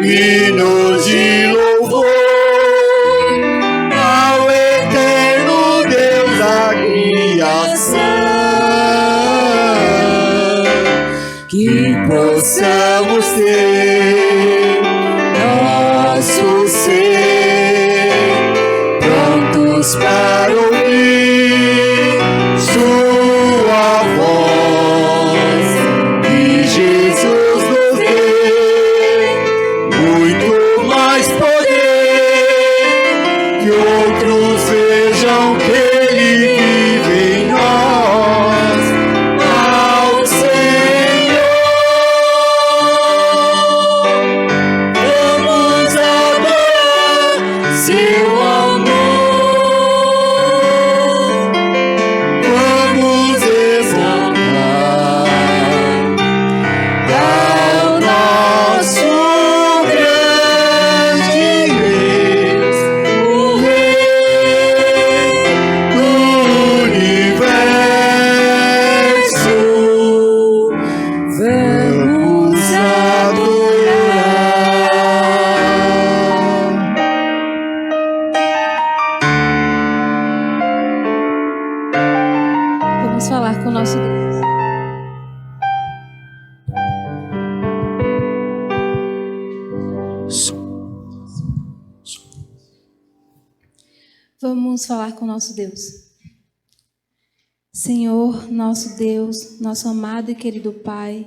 hinos de louvor ao eterno Deus da criação, que possamos ter nosso ser prontos para ouvir sua voz, que Jesus nos dê muito mais poder, que outros vejam que Ele vive em nós, ao Senhor. Vamos adorar seu amor, vamos exaltar ao nosso grande Deus, o Rei do universo. Vamos adorar. Vamos falar com o nosso Deus. Vamos falar com o nosso Deus. Senhor, nosso Deus, nosso amado e querido Pai,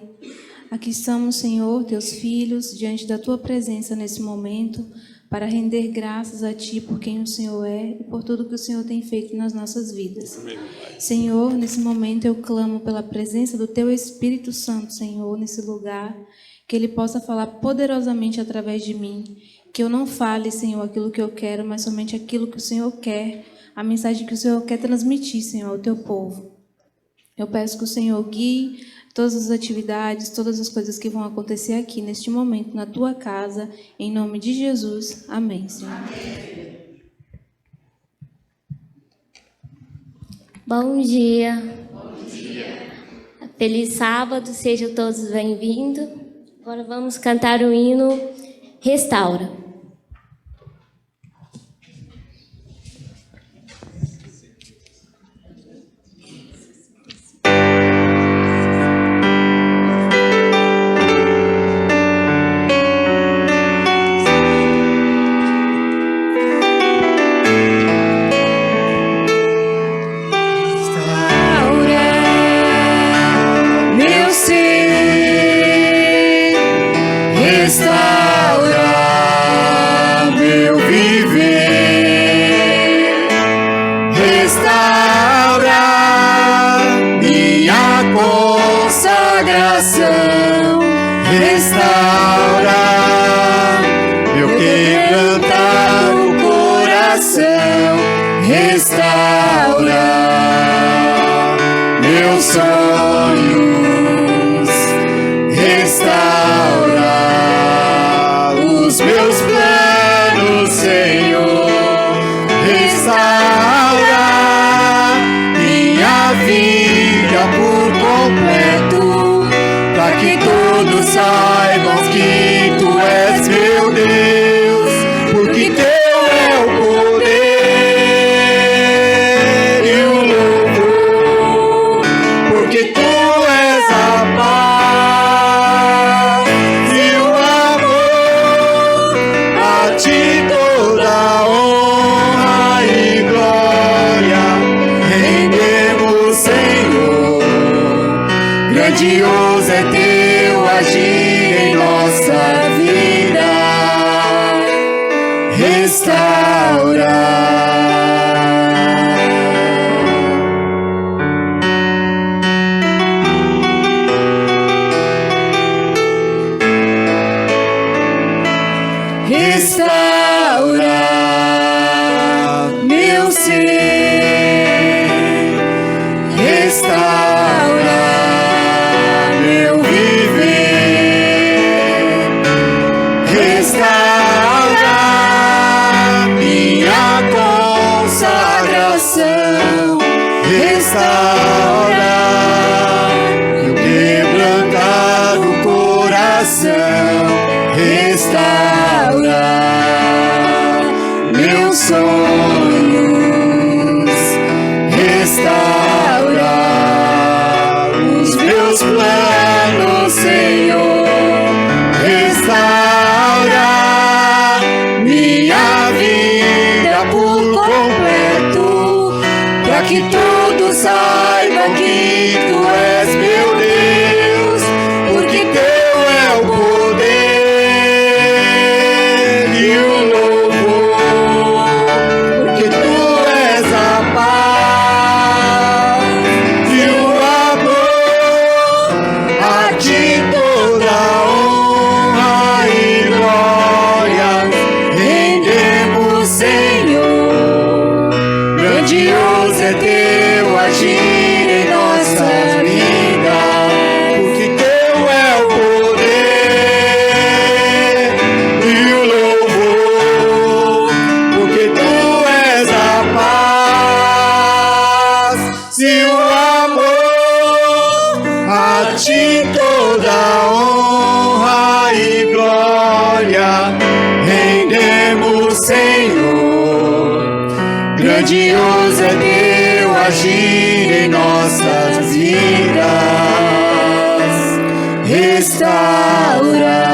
aqui estamos, Senhor, teus filhos, diante da tua presença nesse momento, para render graças a Ti por quem o Senhor é e por tudo que o Senhor tem feito nas nossas vidas. Amém, Pai. Senhor, nesse momento eu clamo pela presença do Teu Espírito Santo, Senhor, nesse lugar, que Ele possa falar poderosamente através de mim, que eu não fale, Senhor, aquilo que eu quero, mas somente aquilo que o Senhor quer, a mensagem que o Senhor quer transmitir, Senhor, ao Teu povo. Eu peço que o Senhor guie todas as atividades, todas as coisas que vão acontecer aqui, neste momento, na Tua casa, em nome de Jesus. Amém, Senhor. Bom dia. Bom dia. Feliz sábado, sejam todos bem-vindos. Agora vamos cantar o hino Restaura. Restaura meu viver, restaura minha consagração, restaura meu quebrantado coração, restaura meus sonhos, restaura os meus planos, Senhor, restaura minha vida por completo, para que todos saibam que Tu és meu Deus, porque Teu é o poder e o louvor, porque Tu és a paz e o amor, a Ti toda honra e glória rendemos, Senhor. Grandioso é Teu agir em nossa vida, restaura. Restaura meu ser, restaura meu viver, restaura minha consagração, restaura meu quebrantado coração, restaurar meus sonhos, restaurar os meus planos, Senhor, restaurar minha vida por completo, para que todos saibam que Tu és meu Deus, porque Teu é o poder e o louvor, porque Tu és a paz e o amor. A Ti toda honra e glória rendemos, Senhor. Grandioso é Teu agir em nossas vidas, porque Teu é o poder e o louvor, porque Tu és a paz e o amor. A Ti toda honra e glória rendemos, Senhor. Grandioso é Teu agir em nossas vidas, restaurar,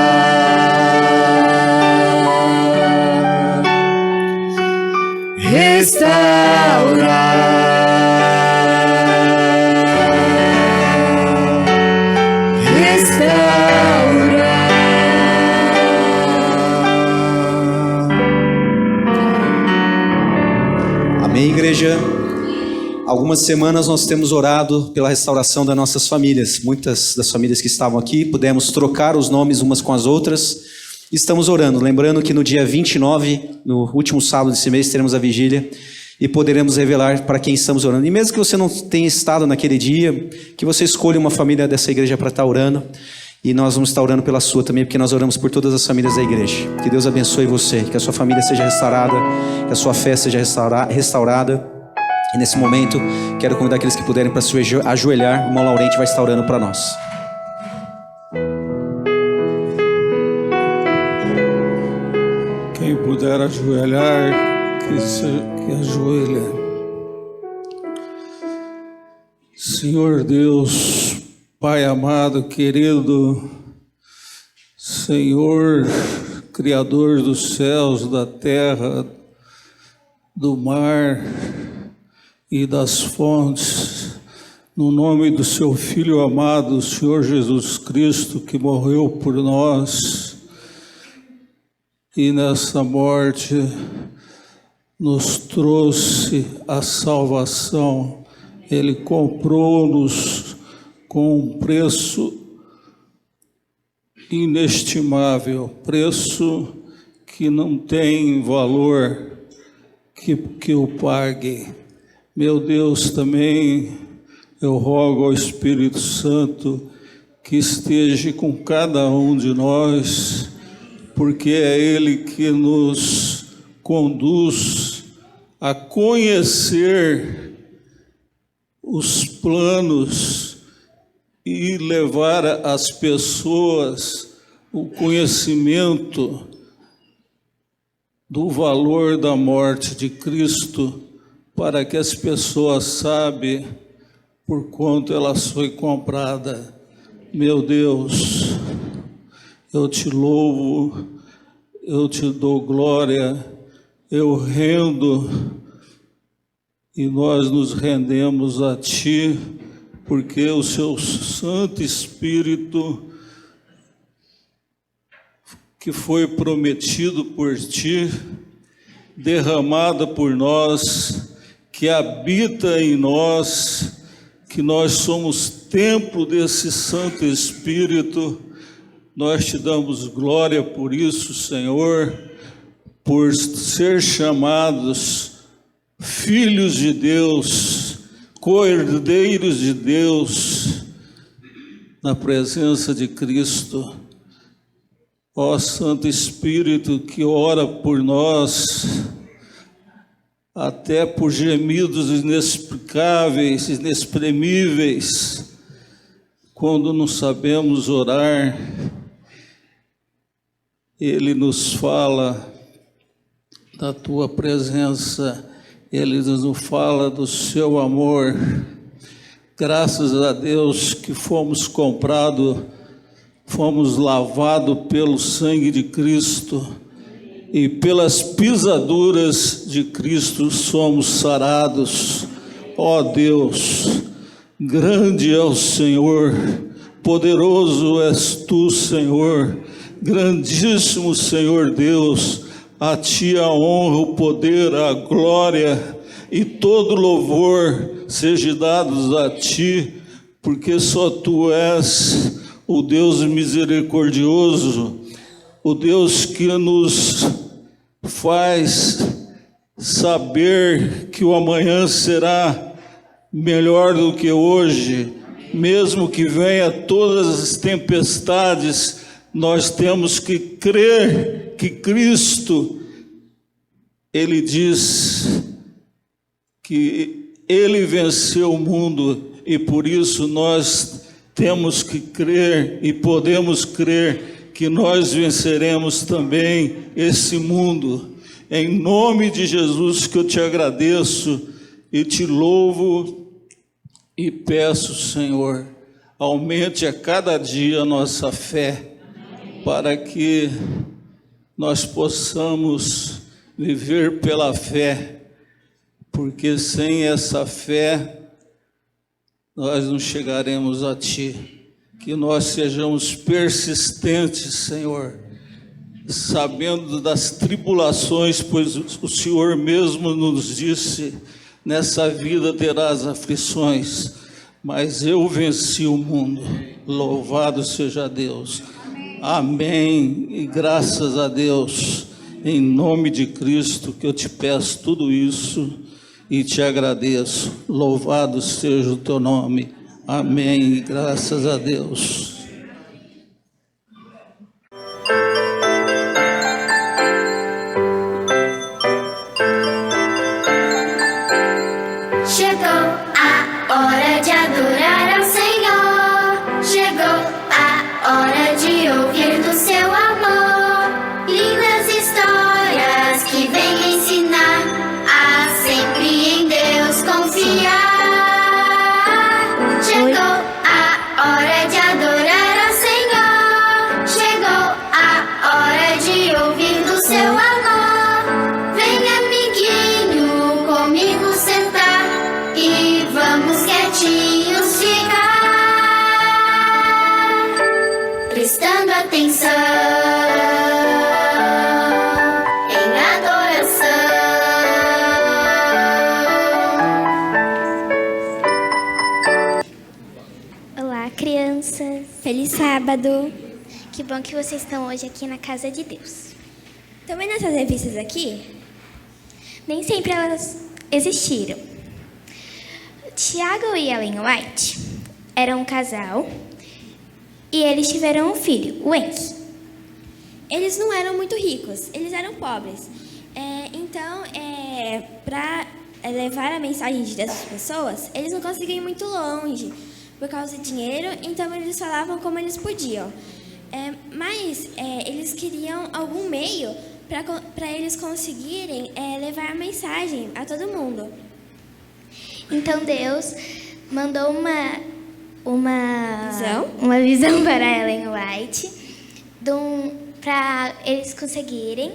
restaurar. Amém, igreja? Algumas semanas nós temos orado pela restauração das nossas famílias. Muitas das famílias que estavam aqui, pudemos trocar os nomes umas com as outras. Estamos orando, lembrando que no dia 29, no último sábado desse mês, teremos a vigília e poderemos revelar para quem estamos orando. E mesmo que você não tenha estado naquele dia, que você escolha uma família dessa igreja para estar orando. E nós vamos estar orando pela sua também, porque nós oramos por todas as famílias da igreja. Que Deus abençoe você, que a sua família seja restaurada, que a sua fé seja restaurada. E nesse momento, quero convidar aqueles que puderem para se ajoelhar. O irmão Laurente vai estar orando para nós. Quem puder ajoelhar, que ajoelhe. Senhor Deus, Pai amado, querido, Senhor, Criador dos céus, da terra, do mar e das fontes, no nome do Seu Filho amado, Senhor Jesus Cristo, que morreu por nós e nessa morte nos trouxe a salvação. Ele comprou-nos com um preço inestimável, preço que não tem valor que o pague. Meu Deus, também eu rogo ao Espírito Santo que esteja com cada um de nós, porque é Ele que nos conduz a conhecer os planos e levar às pessoas o conhecimento do valor da morte de Cristo, para que as pessoas saibam por quanto ela foi comprada. Meu Deus, eu te louvo, eu te dou glória, eu rendo e nós nos rendemos a Ti, porque o Seu Santo Espírito, que foi prometido por Ti, derramado por nós, que habita em nós, que nós somos templo desse Santo Espírito. Nós Te damos glória por isso, Senhor, por ser chamados filhos de Deus, cordeiros de Deus, na presença de Cristo. Ó Santo Espírito, que ora por nós, até por gemidos inexplicáveis, inexprimíveis, quando não sabemos orar. ele nos fala da tua presença, ele nos fala do seu amor. Graças a Deus que fomos comprados, fomos lavados pelo sangue de Cristo e pelas pisaduras de Cristo somos sarados. Ó Deus, grande é o Senhor, poderoso és tu, Senhor, grandíssimo Senhor Deus, a ti a honra, o poder, a glória e todo louvor seja dados a ti, porque só tu és o Deus misericordioso, o Deus que nos faz saber que o amanhã será melhor do que hoje, mesmo que venha todas as tempestades, nós temos que crer que Cristo, Ele diz que Ele venceu o mundo e por isso nós temos que crer e podemos crer que nós venceremos também esse mundo. Em nome de Jesus que eu te agradeço e te louvo e peço, Senhor, aumente a cada dia a nossa fé, para que nós possamos viver pela fé, porque sem essa fé nós não chegaremos a Ti. Que nós sejamos persistentes, Senhor, sabendo das tribulações, pois o Senhor mesmo nos disse: nessa vida terás aflições, mas eu venci o mundo. Louvado seja Deus. Amém. E graças a Deus, em nome de Cristo, que eu te peço tudo isso e te agradeço. Louvado seja o teu nome. Amém. E graças a Deus. Chegou a hora de adorar ao Senhor. Chegou a hora de ouvir do seu amor. Lindas histórias que vêm ensinar a sempre em Deus confiar. Chegou a hora de adorar ao Senhor. Chegou a hora de ouvir do seu amor. Vem, amiguinho, comigo sentar e vamos quietinhos ficar, prestando atenção em adoração. Olá, crianças. Feliz sábado. Que bom que vocês estão hoje aqui na casa de Deus. Estão vendo essas revistas aqui? Nem sempre elas existiram. Tiago e Ellen White eram um casal e eles tiveram um filho, o Henry. Eles não eram muito ricos, eles eram pobres. Então, para levar a mensagem dessas pessoas, eles não conseguiam ir muito longe por causa de dinheiro, então eles falavam como eles podiam. Mas eles queriam algum meio para eles conseguirem levar a mensagem a todo mundo. Então Deus mandou uma visão para Ellen White para eles conseguirem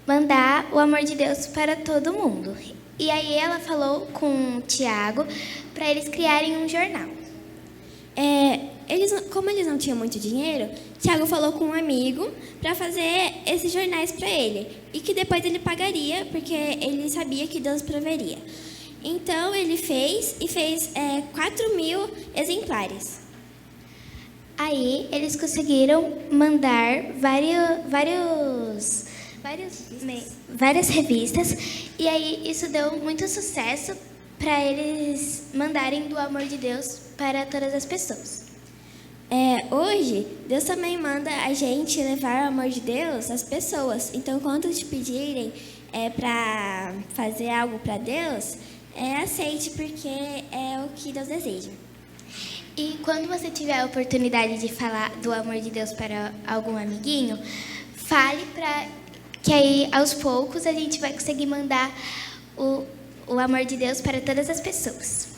mandar o amor de Deus para todo mundo. E aí ela falou com o Tiago para eles criarem um jornal. Como eles não tinham muito dinheiro, Tiago falou com um amigo para fazer esses jornais para ele e que depois ele pagaria, porque ele sabia que Deus proveria. Então ele fez 4.000 exemplares. Aí eles conseguiram mandar várias revistas e aí isso deu muito sucesso para eles mandarem do amor de Deus para todas as pessoas. Hoje, Deus também manda a gente levar o amor de Deus às pessoas. Então, quando te pedirem para fazer algo para Deus, aceite, porque é o que Deus deseja. E quando você tiver a oportunidade de falar do amor de Deus para algum amiguinho, fale para que aí aos poucos a gente vai conseguir mandar o amor de Deus para todas as pessoas.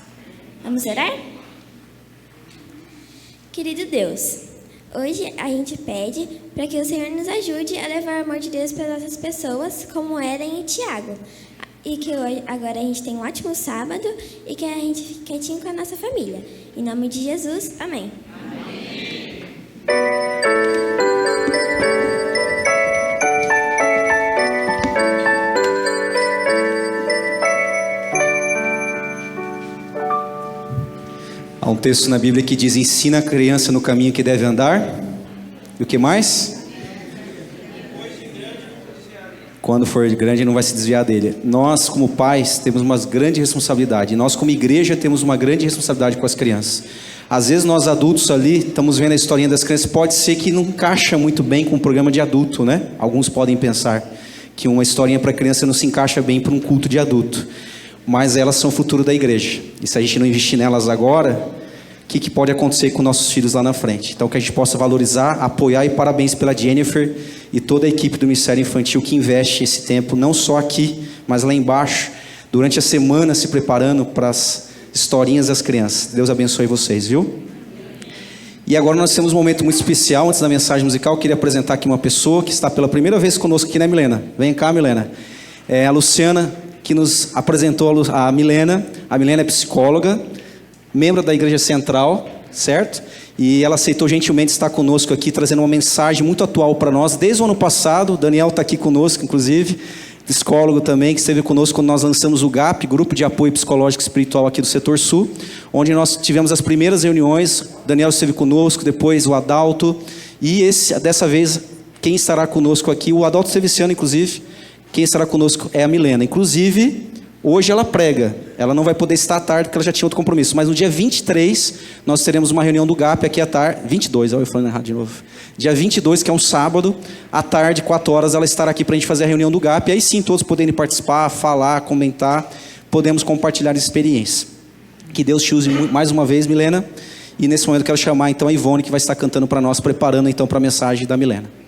Vamos orar? Querido Deus, hoje a gente pede para que o Senhor nos ajude a levar o amor de Deus para nossas pessoas, como Eren e Tiago. E que hoje, agora a gente tem um ótimo sábado e que a gente fique quietinho com a nossa família. Em nome de Jesus, amém. Há um texto na Bíblia que diz: ensina a criança no caminho que deve andar. E o que mais? Quando for grande não vai se desviar dele. Nós, como pais, temos uma grande responsabilidade. Nós, como igreja, temos uma grande responsabilidade com as crianças. Às vezes nós adultos ali, estamos vendo a historinha das crianças, pode ser que não encaixa muito bem com um programa de adulto, né? Alguns podem pensar que uma historinha para criança não se encaixa bem para um culto de adulto. Mas elas são o futuro da igreja. E se a gente não investir nelas agora, o que pode acontecer com nossos filhos lá na frente? Então que a gente possa valorizar, apoiar, e parabéns pela Jennifer e toda a equipe do Ministério Infantil que investe esse tempo, não só aqui, mas lá embaixo, durante a semana se preparando para as historinhas das crianças. Deus abençoe vocês, viu? E agora nós temos um momento muito especial. Antes da mensagem musical, eu queria apresentar aqui uma pessoa que está pela primeira vez conosco aqui, né, Milena? Vem cá, Milena. É a Luciana, que nos apresentou a Milena. A Milena é psicóloga, membro da Igreja Central, certo? E ela aceitou gentilmente estar conosco aqui, trazendo uma mensagem muito atual para nós. Desde o ano passado, o Daniel está aqui conosco, inclusive, psicólogo também, que esteve conosco quando nós lançamos o GAP, Grupo de Apoio Psicológico e Espiritual aqui do Setor Sul, onde nós tivemos as primeiras reuniões. O Daniel esteve conosco, depois o Adalto, e dessa vez, quem estará conosco aqui, o Adalto esteve esse ano, inclusive, quem estará conosco é a Milena. Inclusive, hoje ela prega, ela não vai poder estar à tarde porque ela já tinha outro compromisso, mas no dia 23 nós teremos uma reunião do GAP aqui à tarde, 22, olha eu falando errado de novo, dia 22, que é um sábado, à tarde, 4 horas, ela estará aqui para a gente fazer a reunião do GAP, e aí sim todos poderem participar, falar, comentar, podemos compartilhar experiência. Que Deus te use mais uma vez, Milena, e nesse momento eu quero chamar então a Ivone, que vai estar cantando para nós, preparando então para a mensagem da Milena.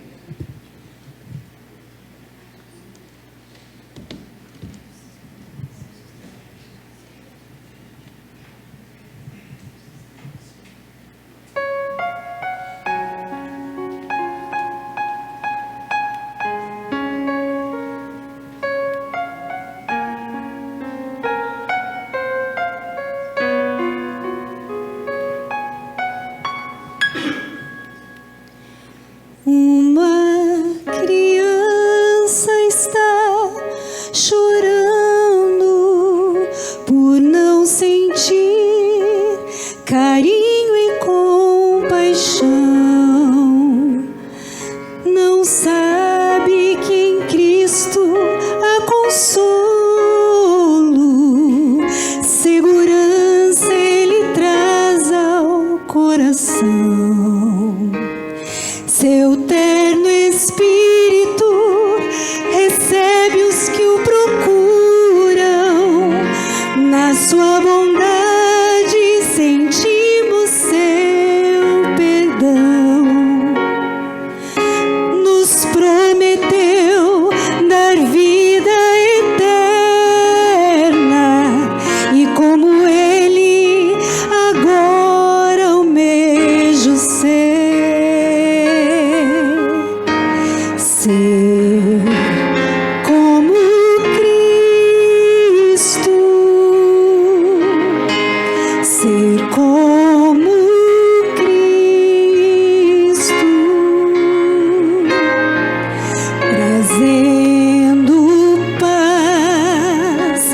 Uma criança está chorando por não sentir carinho e compaixão. Não sabe que em Cristo há consolo, segurança Ele traz ao coração. Seu terno Espírito recebe os que o procuram. Na sua bondade sentimos seu perdão. Nos prometeu dar vida eterna, e como Ele agora almejo ser como Cristo, ser como Cristo, trazendo paz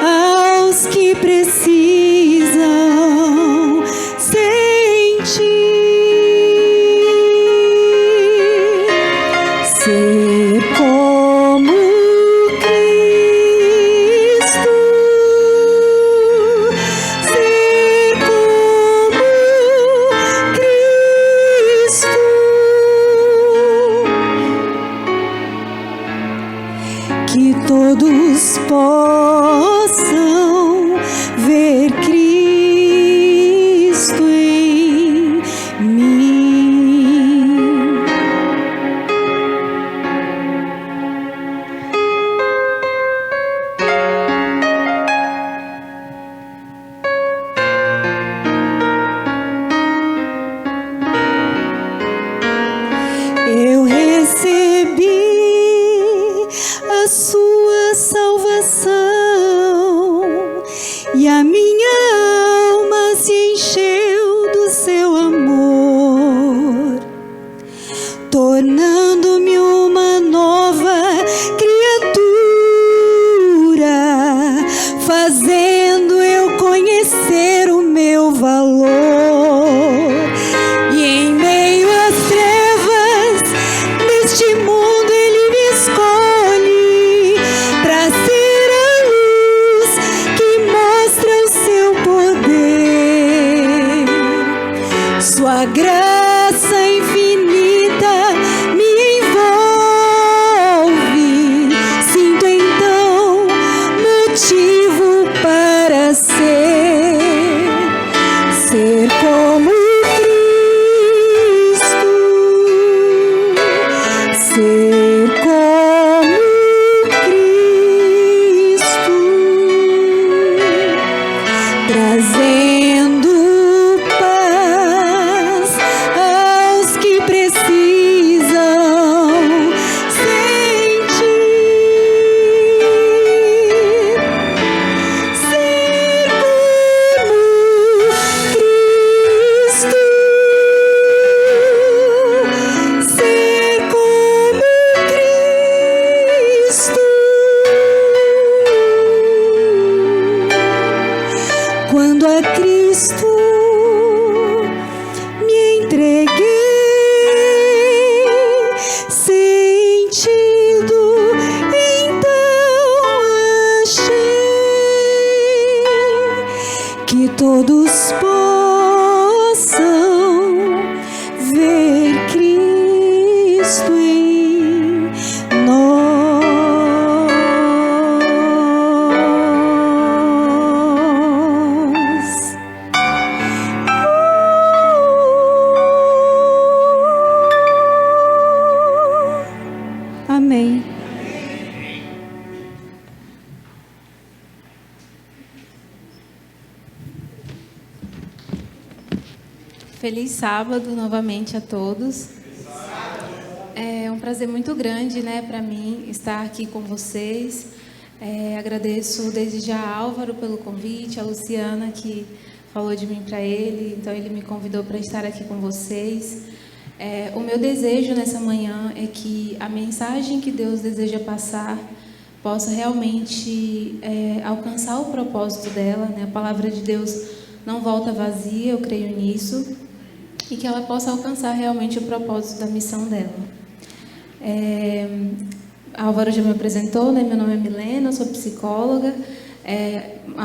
aos que precisam sentir. Ser como Cristo, ser como Cristo, que todos possam ver Cristo em mim. ser como Cristo, trazendo paz aos que precisam sentir. Ser como Cristo, ser como Cristo. Quando a Cristo me entreguei, sentido então achei que todos possam ver Cristo em nós. Amém. Feliz sábado novamente a todos. É um prazer muito grande, né, para mim estar aqui com vocês. Agradeço desde já a Álvaro pelo convite, a Luciana que falou de mim para ele, então ele me convidou para estar aqui com vocês. O meu desejo nessa manhã é que a mensagem que Deus deseja passar possa realmente alcançar o propósito dela, né? A palavra de Deus não volta vazia, eu creio nisso, e que ela possa alcançar realmente o propósito da missão dela. A Álvaro já me apresentou, né? Meu nome é Milena, eu sou psicóloga,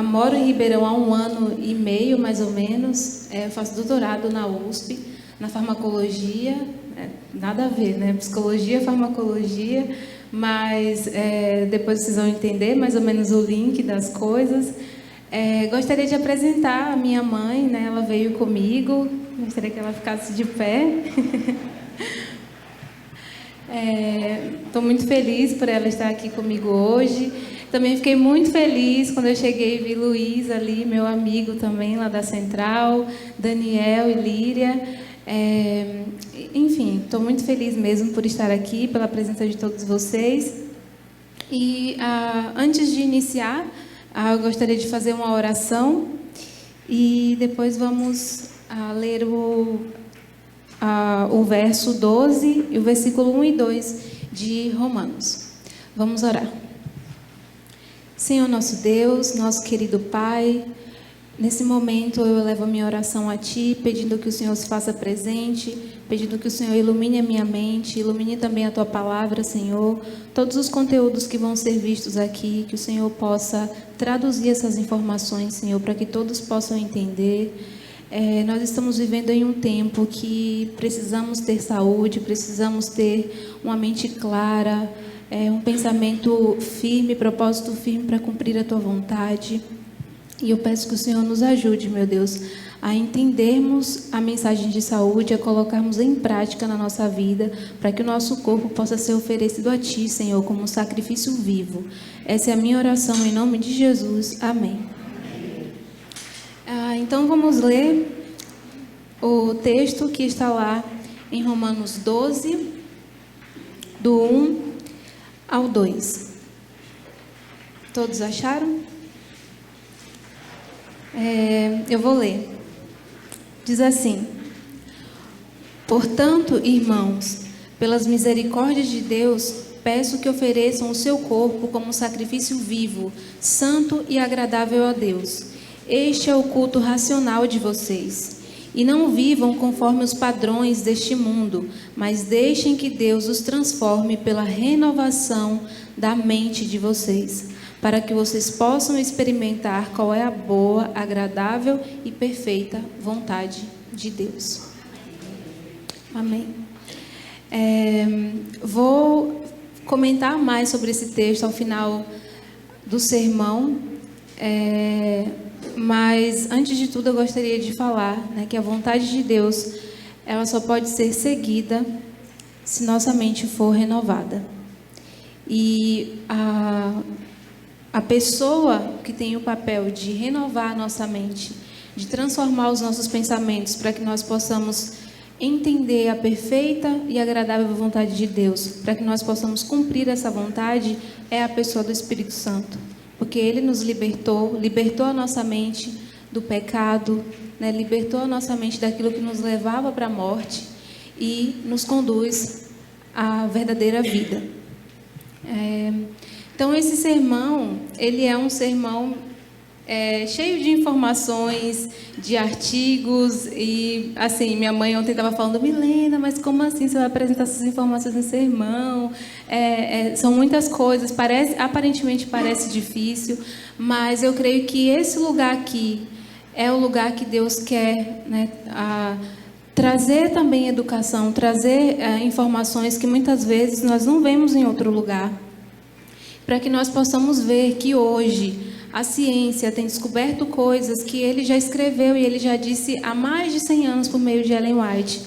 moro em Ribeirão há 1 ano e meio, mais ou menos. Eu faço doutorado na USP, na farmacologia, nada a ver, né? Psicologia, farmacologia, mas depois vocês vão entender mais ou menos o link das coisas. Gostaria de apresentar a minha mãe, né? Ela veio comigo, gostaria que ela ficasse de pé. Estou muito feliz por ela estar aqui comigo hoje. Também fiquei muito feliz quando eu cheguei e vi Luiz ali, meu amigo também lá da Central, Daniel e Líria. Enfim, estou muito feliz mesmo por estar aqui, pela presença de todos vocês. E antes de iniciar, eu gostaria de fazer uma oração e depois vamos ler o verso 12 e o versículo 1 e 2 de Romanos. Vamos orar. Senhor nosso Deus, nosso querido Pai, nesse momento eu elevo a minha oração a Ti, pedindo que o Senhor se faça presente, pedindo que o Senhor ilumine a minha mente, ilumine também a Tua palavra, Senhor, todos os conteúdos que vão ser vistos aqui, que o Senhor possa traduzir essas informações, Senhor, para que todos possam entender. Nós estamos vivendo em um tempo que precisamos ter saúde, precisamos ter uma mente clara, um pensamento firme, propósito firme para cumprir a Tua vontade. E eu peço que o Senhor nos ajude, meu Deus, a entendermos a mensagem de saúde, a colocarmos em prática na nossa vida, para que o nosso corpo possa ser oferecido a Ti, Senhor, como um sacrifício vivo. Essa é a minha oração em nome de Jesus. Amém. Então vamos ler o texto que está lá em Romanos 12, do 1 ao 2. Todos acharam? Eu vou ler. Diz assim: Portanto, irmãos, pelas misericórdias de Deus, peço que ofereçam o seu corpo como sacrifício vivo, santo e agradável a Deus. Este é o culto racional de vocês. E não vivam conforme os padrões deste mundo, mas deixem que Deus os transforme pela renovação da mente de vocês, para que vocês possam experimentar qual é a boa, agradável e perfeita vontade de Deus. Amém. Vou comentar mais sobre esse texto ao final do sermão, mas antes de tudo eu gostaria de falar, né, que a vontade de Deus ela só pode ser seguida se nossa mente for renovada. E a pessoa que tem o papel de renovar a nossa mente, de transformar os nossos pensamentos para que nós possamos entender a perfeita e agradável vontade de Deus, para que nós possamos cumprir essa vontade, é a pessoa do Espírito Santo. Porque Ele nos libertou a nossa mente do pecado, né? Libertou a nossa mente daquilo que nos levava para a morte e nos conduz à verdadeira vida. Então, esse sermão, ele é um sermão cheio de informações, de artigos, e assim, minha mãe ontem estava falando, Milena, mas como assim você vai apresentar essas informações no sermão? São muitas coisas, aparentemente parece difícil, mas eu creio que esse lugar aqui é o lugar que Deus quer, né, trazer também educação, trazer informações que muitas vezes nós não vemos em outro lugar, para que nós possamos ver que hoje a ciência tem descoberto coisas que ele já escreveu e ele já disse há mais de 100 anos por meio de Ellen White.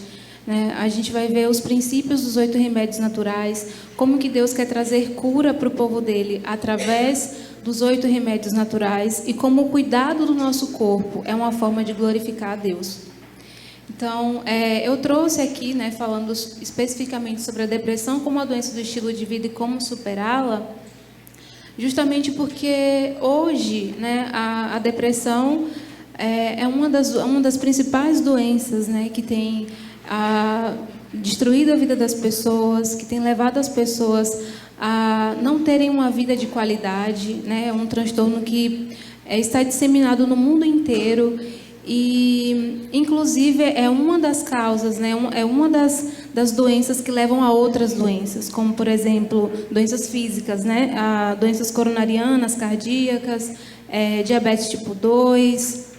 Né? A gente vai ver os princípios dos 8 remédios naturais, como que Deus quer trazer cura para o povo dele através dos 8 remédios naturais e como o cuidado do nosso corpo é uma forma de glorificar a Deus. Então, eu trouxe aqui, né, falando especificamente sobre a depressão como uma doença do estilo de vida e como superá-la, justamente porque hoje, né, a depressão é uma das principais doenças, né, que tem destruído a vida das pessoas, que tem levado as pessoas a não terem uma vida de qualidade, né, é um transtorno que está disseminado no mundo inteiro e, inclusive, é uma das causas, né, é uma das doenças que levam a outras doenças, como, por exemplo, doenças físicas, né, doenças coronarianas, cardíacas, diabetes tipo 2,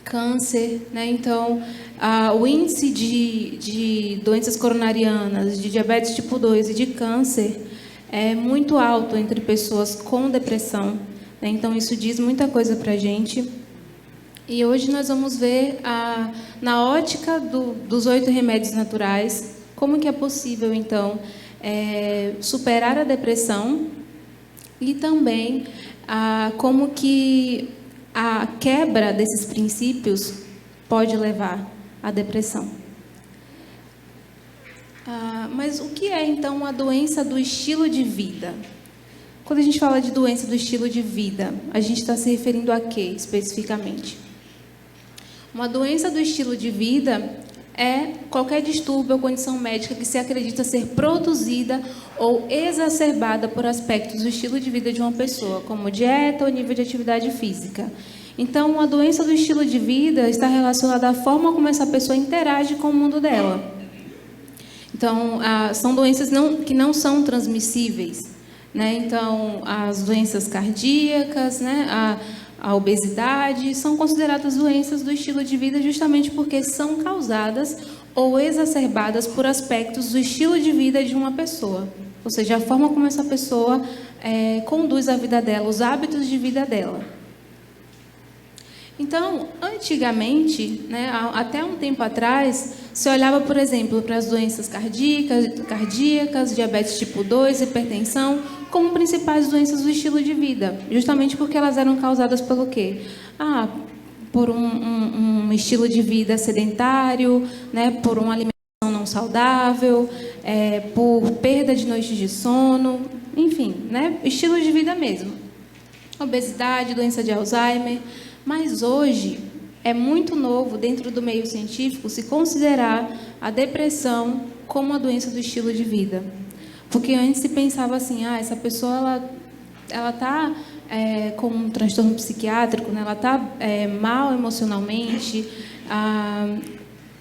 câncer, né, então, o índice de doenças coronarianas, de diabetes tipo 2 e de câncer é muito alto entre pessoas com depressão, né, então isso diz muita coisa para a gente. E hoje nós vamos ver, na ótica dos 8 remédios naturais, como que é possível, então, superar a depressão e também como que a quebra desses princípios pode levar à depressão. Mas o que é, então, a doença do estilo de vida? Quando a gente fala de doença do estilo de vida, a gente está se referindo a quê, especificamente? Uma doença do estilo de vida é qualquer distúrbio ou condição médica que se acredita ser produzida ou exacerbada por aspectos do estilo de vida de uma pessoa, como dieta ou nível de atividade física. Então, uma doença do estilo de vida está relacionada à forma como essa pessoa interage com o mundo dela. Então, são doenças que não são transmissíveis, né? Então, as doenças cardíacas, né? A obesidade, são consideradas doenças do estilo de vida justamente porque são causadas ou exacerbadas por aspectos do estilo de vida de uma pessoa. Ou seja, a forma como essa pessoa conduz a vida dela, os hábitos de vida dela. Então, antigamente, né, até um tempo atrás, se olhava, por exemplo, para as doenças cardíacas, diabetes tipo 2, hipertensão, como principais doenças do estilo de vida, justamente porque elas eram causadas pelo quê? Por um estilo de vida sedentário, né, por uma alimentação não saudável, por perda de noites de sono, enfim, né, estilo de vida mesmo. Obesidade, doença de Alzheimer. Mas hoje é muito novo dentro do meio científico se considerar a depressão como uma doença do estilo de vida. Porque antes se pensava assim, essa pessoa ela está com um transtorno psiquiátrico, né? Ela está mal emocionalmente,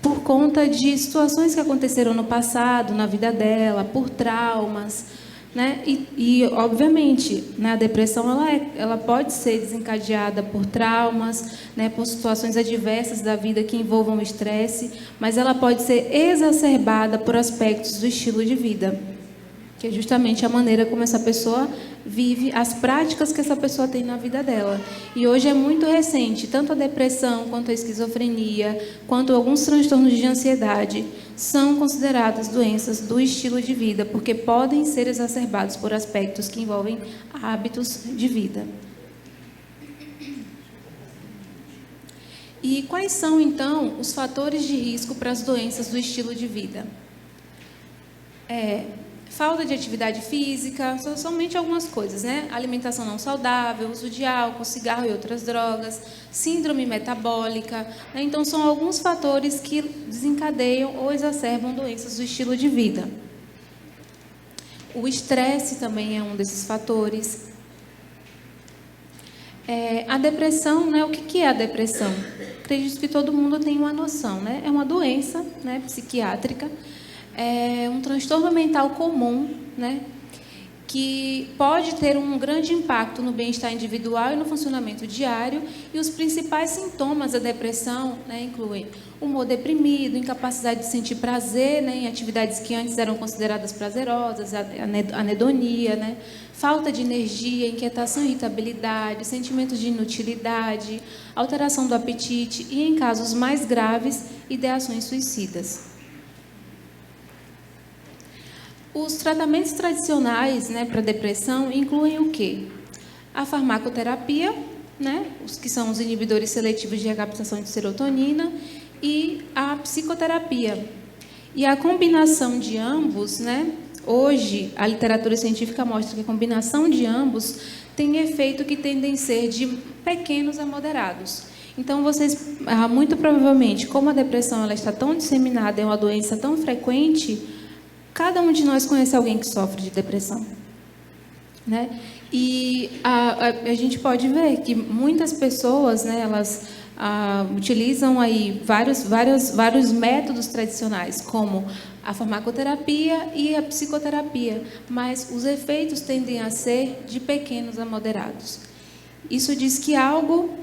por conta de situações que aconteceram no passado, na vida dela, por traumas, né? E obviamente, né, a depressão ela pode ser desencadeada por traumas, né, por situações adversas da vida que envolvam estresse, mas ela pode ser exacerbada por aspectos do estilo de vida. que é justamente a maneira como essa pessoa vive, as práticas que essa pessoa tem na vida dela. E hoje é muito recente, tanto a depressão, quanto a esquizofrenia, quanto alguns transtornos de ansiedade são consideradas doenças do estilo de vida, porque podem ser exacerbados por aspectos que envolvem hábitos de vida. E quais são, então, os fatores de risco para as doenças do estilo de vida? Falta de atividade física, são somente algumas coisas, né? Alimentação não saudável, uso de álcool, cigarro e outras drogas, síndrome metabólica, né? Então, são alguns fatores que desencadeiam ou exacerbam doenças do estilo de vida. O estresse também é um desses fatores. A depressão, né? O que é a depressão? Acredito que todo mundo tem uma noção, né? É uma doença, né, psiquiátrica, é um transtorno mental comum, né, que pode ter um grande impacto no bem-estar individual e no funcionamento diário. E os principais sintomas da depressão, né, incluem humor deprimido, incapacidade de sentir prazer, né, em atividades que antes eram consideradas prazerosas, anedonia, né, falta de energia, inquietação e irritabilidade, sentimentos de inutilidade, alteração do apetite e, em casos mais graves, ideações suicidas. Os tratamentos tradicionais, né, para depressão incluem o quê? A farmacoterapia, né, os que são os inibidores seletivos de recaptação de serotonina, e a psicoterapia. E a combinação de ambos, né, hoje a literatura científica mostra que a combinação de ambos tem efeito que tendem a ser de pequenos a moderados. Então, vocês, muito provavelmente, como a depressão ela está tão disseminada, é uma doença tão frequente, cada um de nós conhece alguém que sofre de depressão, né? E a gente pode ver que muitas pessoas, né, elas utilizam aí vários métodos tradicionais, como a farmacoterapia e a psicoterapia, mas os efeitos tendem a ser de pequenos a moderados. Isso diz que algo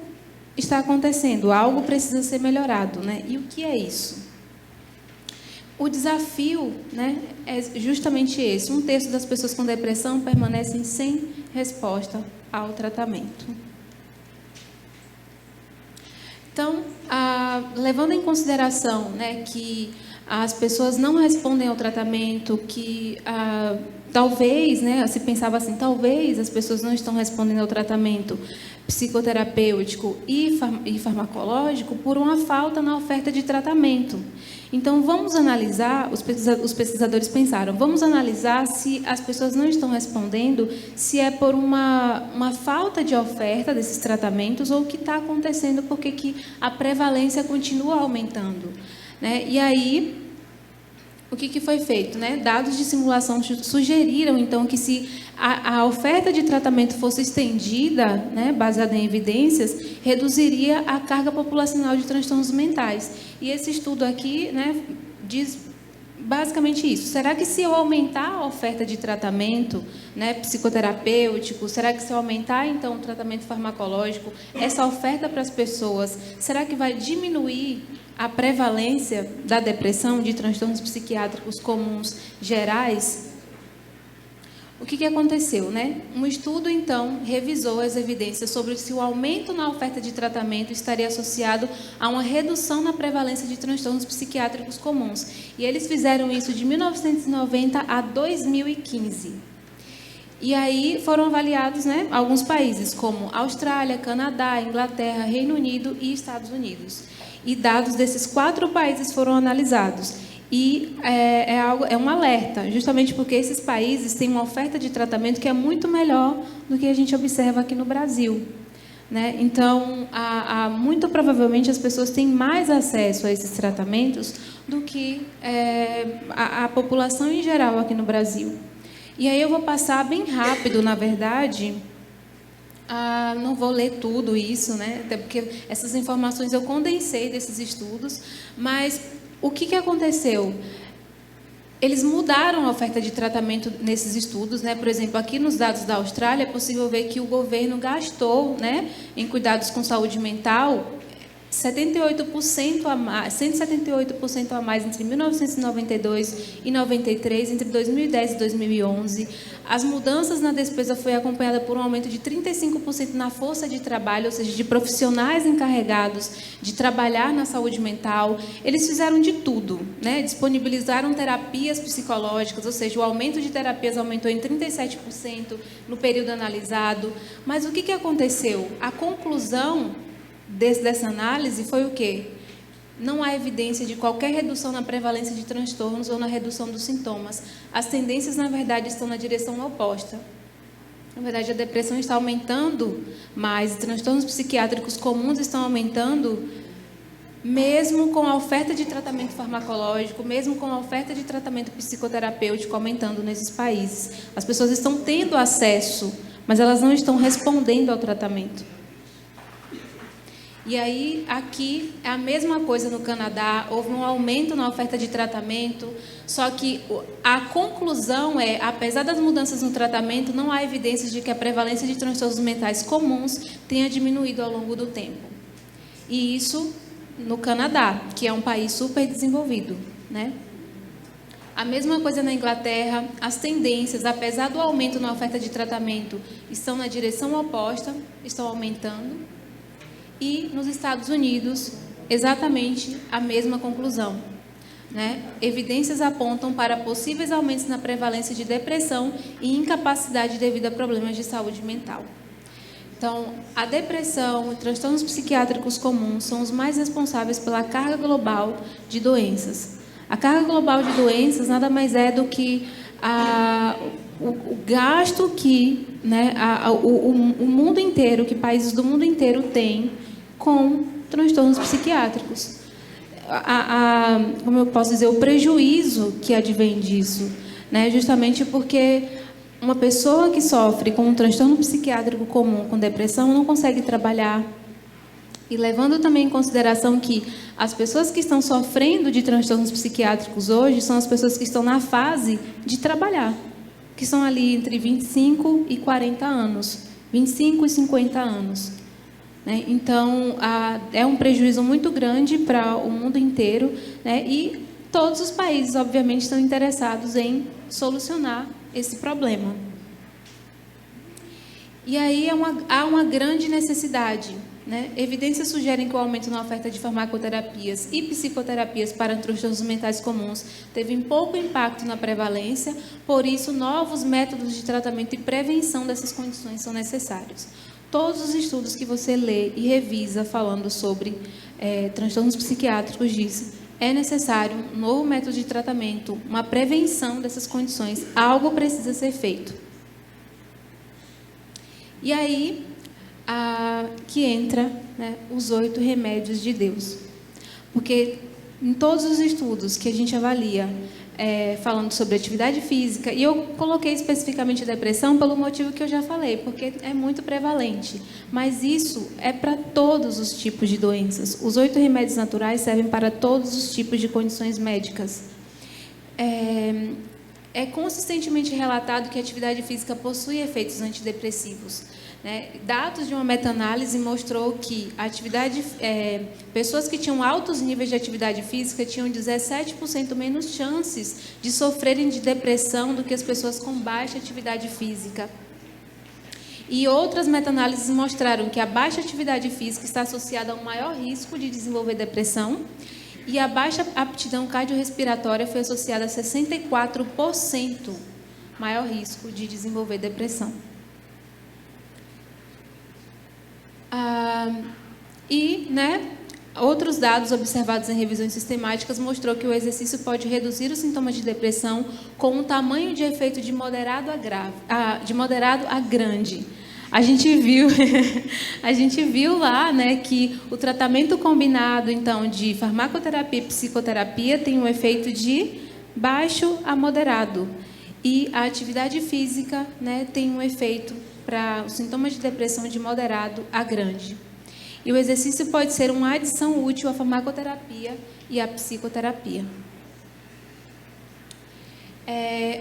está acontecendo, algo precisa ser melhorado, né? E o que é isso? O desafio, né, é justamente esse. 1/3 das pessoas com depressão permanecem sem resposta ao tratamento. Então, levando em consideração, né, que as pessoas não respondem ao tratamento, que talvez, né, se pensava assim, talvez as pessoas não estão respondendo ao tratamento psicoterapêutico e farmacológico por uma falta na oferta de tratamento. Então, vamos analisar, os pesquisadores pensaram, vamos analisar se as pessoas não estão respondendo, se é por uma falta de oferta desses tratamentos ou o que está acontecendo, porque que a prevalência continua aumentando, né? E aí, o que foi feito, né? Dados de simulação sugeriram, então, que se a oferta de tratamento fosse estendida, né, baseada em evidências, reduziria a carga populacional de transtornos mentais. E esse estudo aqui, né, diz basicamente isso. Será que se eu aumentar a oferta de tratamento, né, psicoterapêutico, será que se eu aumentar, então, o tratamento farmacológico, essa oferta para as pessoas, será que vai diminuir a prevalência da depressão, de transtornos psiquiátricos comuns gerais? O que aconteceu, né? Um estudo, então, revisou as evidências sobre se o aumento na oferta de tratamento estaria associado a uma redução na prevalência de transtornos psiquiátricos comuns. E eles fizeram isso de 1990 a 2015. E aí foram avaliados, né, alguns países, como Austrália, Canadá, Inglaterra, Reino Unido e Estados Unidos. E dados desses 4 países foram analisados. E é um alerta, justamente porque esses países têm uma oferta de tratamento que é muito melhor do que a gente observa aqui no Brasil, né? Então, muito provavelmente as pessoas têm mais acesso a esses tratamentos do que a população em geral aqui no Brasil. E aí eu vou passar bem rápido, na verdade. Não vou ler tudo isso, né? Até porque essas informações eu condensei desses estudos, mas o que aconteceu? Eles mudaram a oferta de tratamento nesses estudos, né? Por exemplo, aqui nos dados da Austrália, é possível ver que o governo gastou, né, em cuidados com saúde mental 78% a mais, 178% a mais entre 1992 e 93, entre 2010 e 2011. As mudanças na despesa foi acompanhada por um aumento de 35% na força de trabalho, ou seja, de profissionais encarregados de trabalhar na saúde mental. Eles fizeram de tudo, né? Disponibilizaram terapias psicológicas, ou seja, o aumento de terapias aumentou em 37% no período analisado. Mas o que aconteceu? A conclusão dessa análise foi o quê? Não há evidência de qualquer redução na prevalência de transtornos ou na redução dos sintomas. As tendências, na verdade, estão na direção oposta. Na verdade, a depressão está aumentando, mas transtornos psiquiátricos comuns estão aumentando, mesmo com a oferta de tratamento farmacológico, mesmo com a oferta de tratamento psicoterapêutico aumentando nesses países. As pessoas estão tendo acesso, mas elas não estão respondendo ao tratamento. E aí, aqui, é a mesma coisa no Canadá, houve um aumento na oferta de tratamento, só que a conclusão é, apesar das mudanças no tratamento, não há evidências de que a prevalência de transtornos mentais comuns tenha diminuído ao longo do tempo. E isso no Canadá, que é um país super desenvolvido, né? A mesma coisa na Inglaterra, as tendências, apesar do aumento na oferta de tratamento, estão na direção oposta, estão aumentando. E nos Estados Unidos, exatamente a mesma conclusão, né? Evidências apontam para possíveis aumentos na prevalência de depressão e incapacidade devido a problemas de saúde mental. Então, a depressão e transtornos psiquiátricos comuns são os mais responsáveis pela carga global de doenças. A carga global de doenças nada mais é do que o gasto que, né, o mundo inteiro, que países do mundo inteiro têm com transtornos psiquiátricos. Como eu posso dizer, o prejuízo que advém disso, né, justamente porque uma pessoa que sofre com um transtorno psiquiátrico comum, com depressão, não consegue trabalhar. E levando também em consideração que as pessoas que estão sofrendo de transtornos psiquiátricos hoje são as pessoas que estão na fase de trabalhar, que são ali entre 25 e 40 anos, 25 e 50 anos. Né? Então, é um prejuízo muito grande para o mundo inteiro, né? E todos os países, obviamente, estão interessados em solucionar esse problema. E aí há uma grande necessidade, né? Evidências sugerem que o aumento na oferta de farmacoterapias e psicoterapias para transtornos mentais comuns teve pouco impacto na prevalência, por isso, novos métodos de tratamento e prevenção dessas condições são necessários. Todos os estudos que você lê e revisa falando sobre transtornos psiquiátricos dizem é necessário um novo método de tratamento, uma prevenção dessas condições, algo precisa ser feito. E aí que entra, né, os 8 remédios de Deus. Porque em todos os estudos que a gente avalia, falando sobre atividade física, e eu coloquei especificamente a depressão pelo motivo que eu já falei, porque é muito prevalente. Mas isso é para todos os tipos de doenças. Os 8 remédios naturais servem para todos os tipos de condições médicas. É consistentemente relatado que a atividade física possui efeitos antidepressivos. Né? Dados de uma meta-análise mostrou que pessoas que tinham altos níveis de atividade física tinham 17% menos chances de sofrerem de depressão do que as pessoas com baixa atividade física. E outras meta-análises mostraram que a baixa atividade física está associada a um maior risco de desenvolver depressão e a baixa aptidão cardiorrespiratória foi associada a 64% maior risco de desenvolver depressão. Outros dados observados em revisões sistemáticas mostrou que o exercício pode reduzir os sintomas de depressão com um tamanho de efeito de moderado a grande. A gente viu lá, né, que o tratamento combinado, então, de farmacoterapia e psicoterapia tem um efeito de baixo a moderado. E a atividade física, né, tem um efeito para os sintomas de depressão de moderado a grande. E o exercício pode ser uma adição útil à farmacoterapia e à psicoterapia.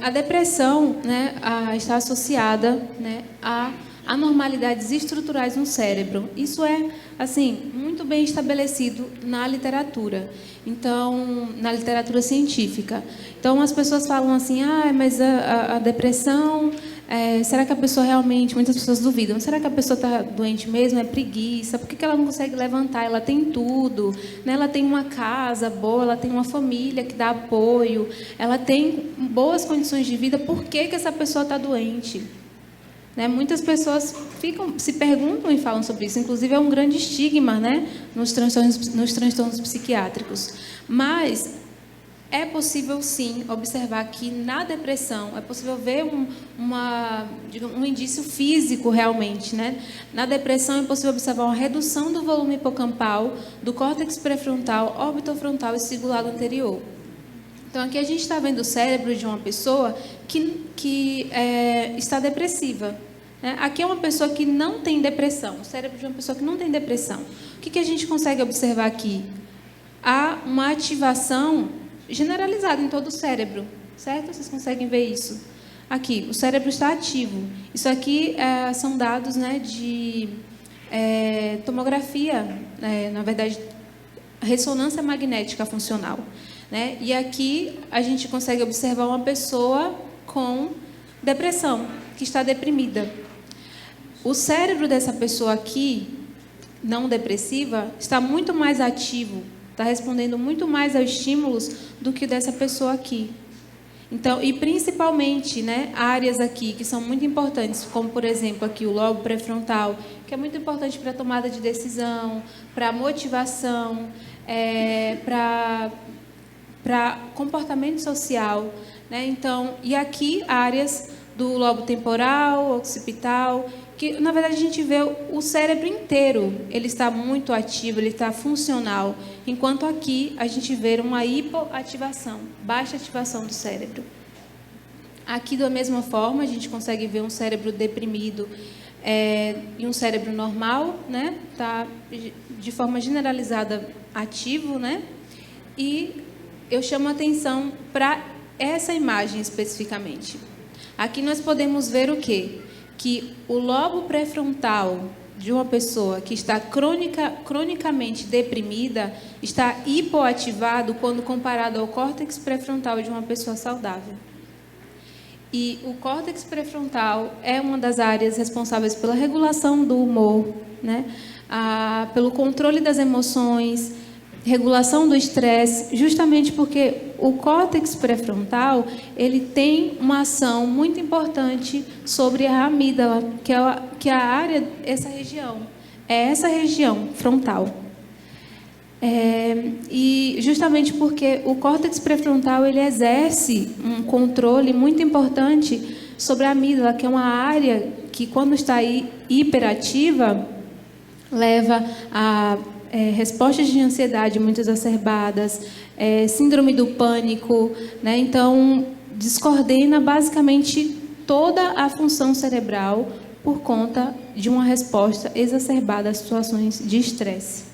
A depressão, né, está associada, né, a anormalidades estruturais no cérebro. Isso é, assim, muito muito bem estabelecido na literatura. Então, na literatura científica. Então, as pessoas falam assim, mas a depressão, será que a pessoa realmente, muitas pessoas duvidam, será que a pessoa está doente mesmo? É preguiça? Por que ela não consegue levantar? Ela tem tudo, né? Ela tem uma casa boa, ela tem uma família que dá apoio, ela tem boas condições de vida, por que essa pessoa está doente? Né? Muitas pessoas se perguntam e falam sobre isso. Inclusive, é um grande estigma, né? nos transtornos psiquiátricos. Mas é possível, sim, observar que na depressão é possível ver um indício físico realmente. Né? Na depressão é possível observar uma redução do volume hipocampal, do córtex pré-frontal, orbitofrontal e cingulado anterior. Então, aqui a gente está vendo o cérebro de uma pessoa que está depressiva. Né? Aqui é uma pessoa que não tem depressão, o cérebro de uma pessoa que não tem depressão. O que a gente consegue observar aqui? Há uma ativação generalizada em todo o cérebro, certo? Vocês conseguem ver isso? Aqui, o cérebro está ativo. Isso aqui são dados, né, de tomografia, na verdade, ressonância magnética funcional. Né? E aqui a gente consegue observar uma pessoa com depressão, que está deprimida. O cérebro dessa pessoa aqui, não depressiva, está muito mais ativo, está respondendo muito mais aos estímulos do que dessa pessoa aqui. Então, e principalmente, né, áreas aqui que são muito importantes, como, por exemplo, aqui o lobo pré-frontal, que é muito importante para a tomada de decisão, para a motivação, para comportamento social, né? Então, e aqui áreas do lobo temporal, occipital, que na verdade a gente vê o cérebro inteiro, ele está muito ativo, ele está funcional, enquanto aqui a gente vê uma hipoativação, baixa ativação do cérebro. Aqui, da mesma forma, a gente consegue ver um cérebro deprimido e um cérebro normal, né? Tá de forma generalizada ativo, né? E eu chamo a atenção para essa imagem especificamente. Aqui nós podemos ver o quê? Que o lobo pré-frontal de uma pessoa que está cronicamente deprimida está hipoativado quando comparado ao córtex pré-frontal de uma pessoa saudável. E o córtex pré-frontal é uma das áreas responsáveis pela regulação do humor, né? Pelo controle das emoções, regulação do estresse, justamente porque o córtex pré-frontal ele tem uma ação muito importante sobre a amígdala, que é a área, essa região frontal. E justamente porque o córtex pré-frontal ele exerce um controle muito importante sobre a amígdala, que é uma área que, quando está hiperativa, leva a respostas de ansiedade muito exacerbadas, síndrome do pânico, né? Então, descoordena basicamente toda a função cerebral por conta de uma resposta exacerbada às situações de estresse.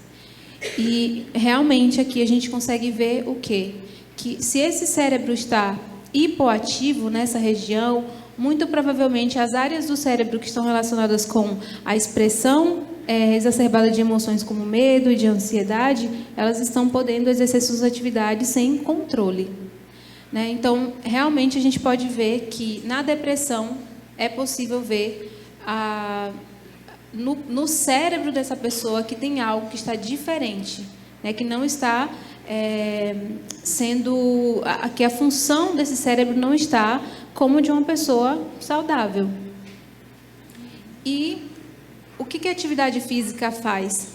E, realmente, aqui a gente consegue ver o quê? Que se esse cérebro está hipoativo nessa região, muito provavelmente as áreas do cérebro que estão relacionadas com a expressão exacerbada de emoções como medo e de ansiedade, elas estão podendo exercer suas atividades sem controle. Né? Então, realmente, a gente pode ver que na depressão é possível ver no cérebro dessa pessoa que tem algo que está diferente, né? Que não está que a função desse cérebro não está como de uma pessoa saudável. E o que a atividade física faz?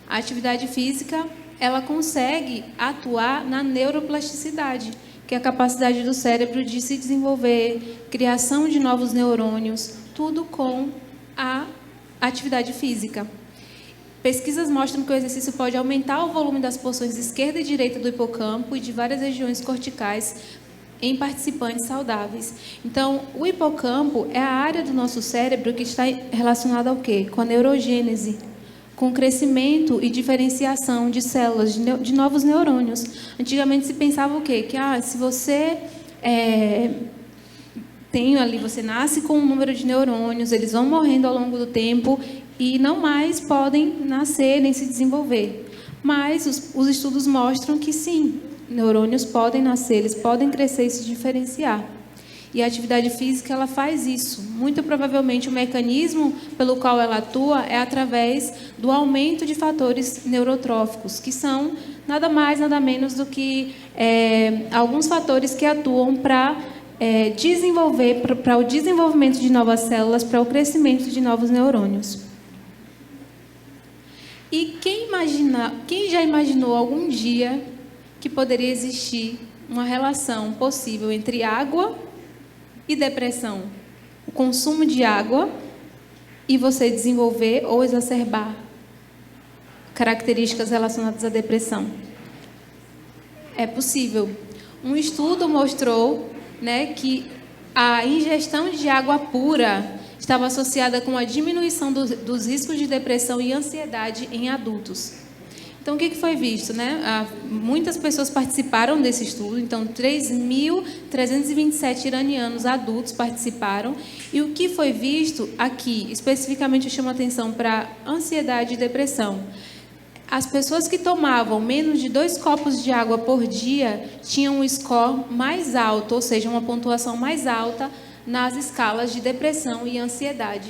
A atividade física, ela consegue atuar na neuroplasticidade, que é a capacidade do cérebro de se desenvolver, criação de novos neurônios, tudo com a atividade física. Pesquisas mostram que o exercício pode aumentar o volume das porções esquerda e direita do hipocampo e de várias regiões corticais em participantes saudáveis. Então, o hipocampo é a área do nosso cérebro que está relacionada ao quê? Com a neurogênese, com o crescimento e diferenciação de células, de novos neurônios. Antigamente se pensava o quê? Que se você tem ali, você nasce com um número de neurônios, eles vão morrendo ao longo do tempo e não mais podem nascer nem se desenvolver. Mas os estudos mostram que sim, neurônios podem nascer, eles podem crescer e se diferenciar. E a atividade física, ela faz isso. Muito provavelmente o mecanismo pelo qual ela atua é através do aumento de fatores neurotróficos, que são nada mais, nada menos do que alguns fatores que atuam para desenvolver, para o desenvolvimento de novas células, para o crescimento de novos neurônios. E quem já imaginou algum dia que poderia existir uma relação possível entre água e depressão? O consumo de água e você desenvolver ou exacerbar características relacionadas à depressão. É possível. Um estudo mostrou, né, que a ingestão de água pura estava associada com a diminuição dos riscos de depressão e ansiedade em adultos. Então, o que foi visto, né? Muitas pessoas participaram desse estudo, então 3.327 iranianos adultos participaram, e o que foi visto aqui, especificamente eu chamo a atenção para ansiedade e depressão. As pessoas que tomavam menos de 2 copos de água por dia tinham um score mais alto, ou seja, uma pontuação mais alta nas escalas de depressão e ansiedade.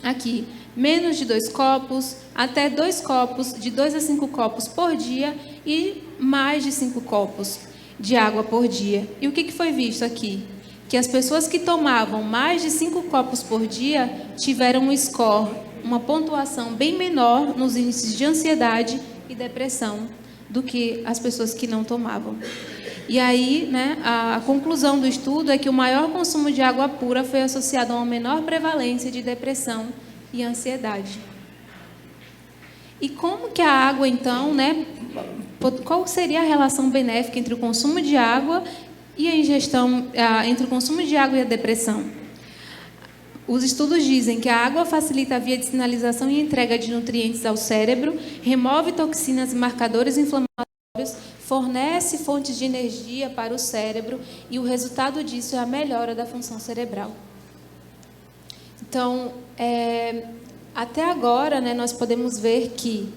Aqui, menos de 2 copos, até 2 copos, de 2 a 5 copos por dia e mais de 5 copos de água por dia. E o que foi visto aqui? Que as pessoas que tomavam mais de 5 copos por dia tiveram um score, uma pontuação bem menor nos índices de ansiedade e depressão do que as pessoas que não tomavam. E aí, né, a conclusão do estudo é que o maior consumo de água pura foi associado a uma menor prevalência de depressão e ansiedade. E como que a água, então, né, qual seria a relação benéfica entre o consumo de água e a ingestão, entre o consumo de água e a depressão? Os estudos dizem que a água facilita a via de sinalização e entrega de nutrientes ao cérebro, remove toxinas e marcadores inflamatórios, fornece fontes de energia para o cérebro e o resultado disso é a melhora da função cerebral. Então, até agora, né, nós podemos ver que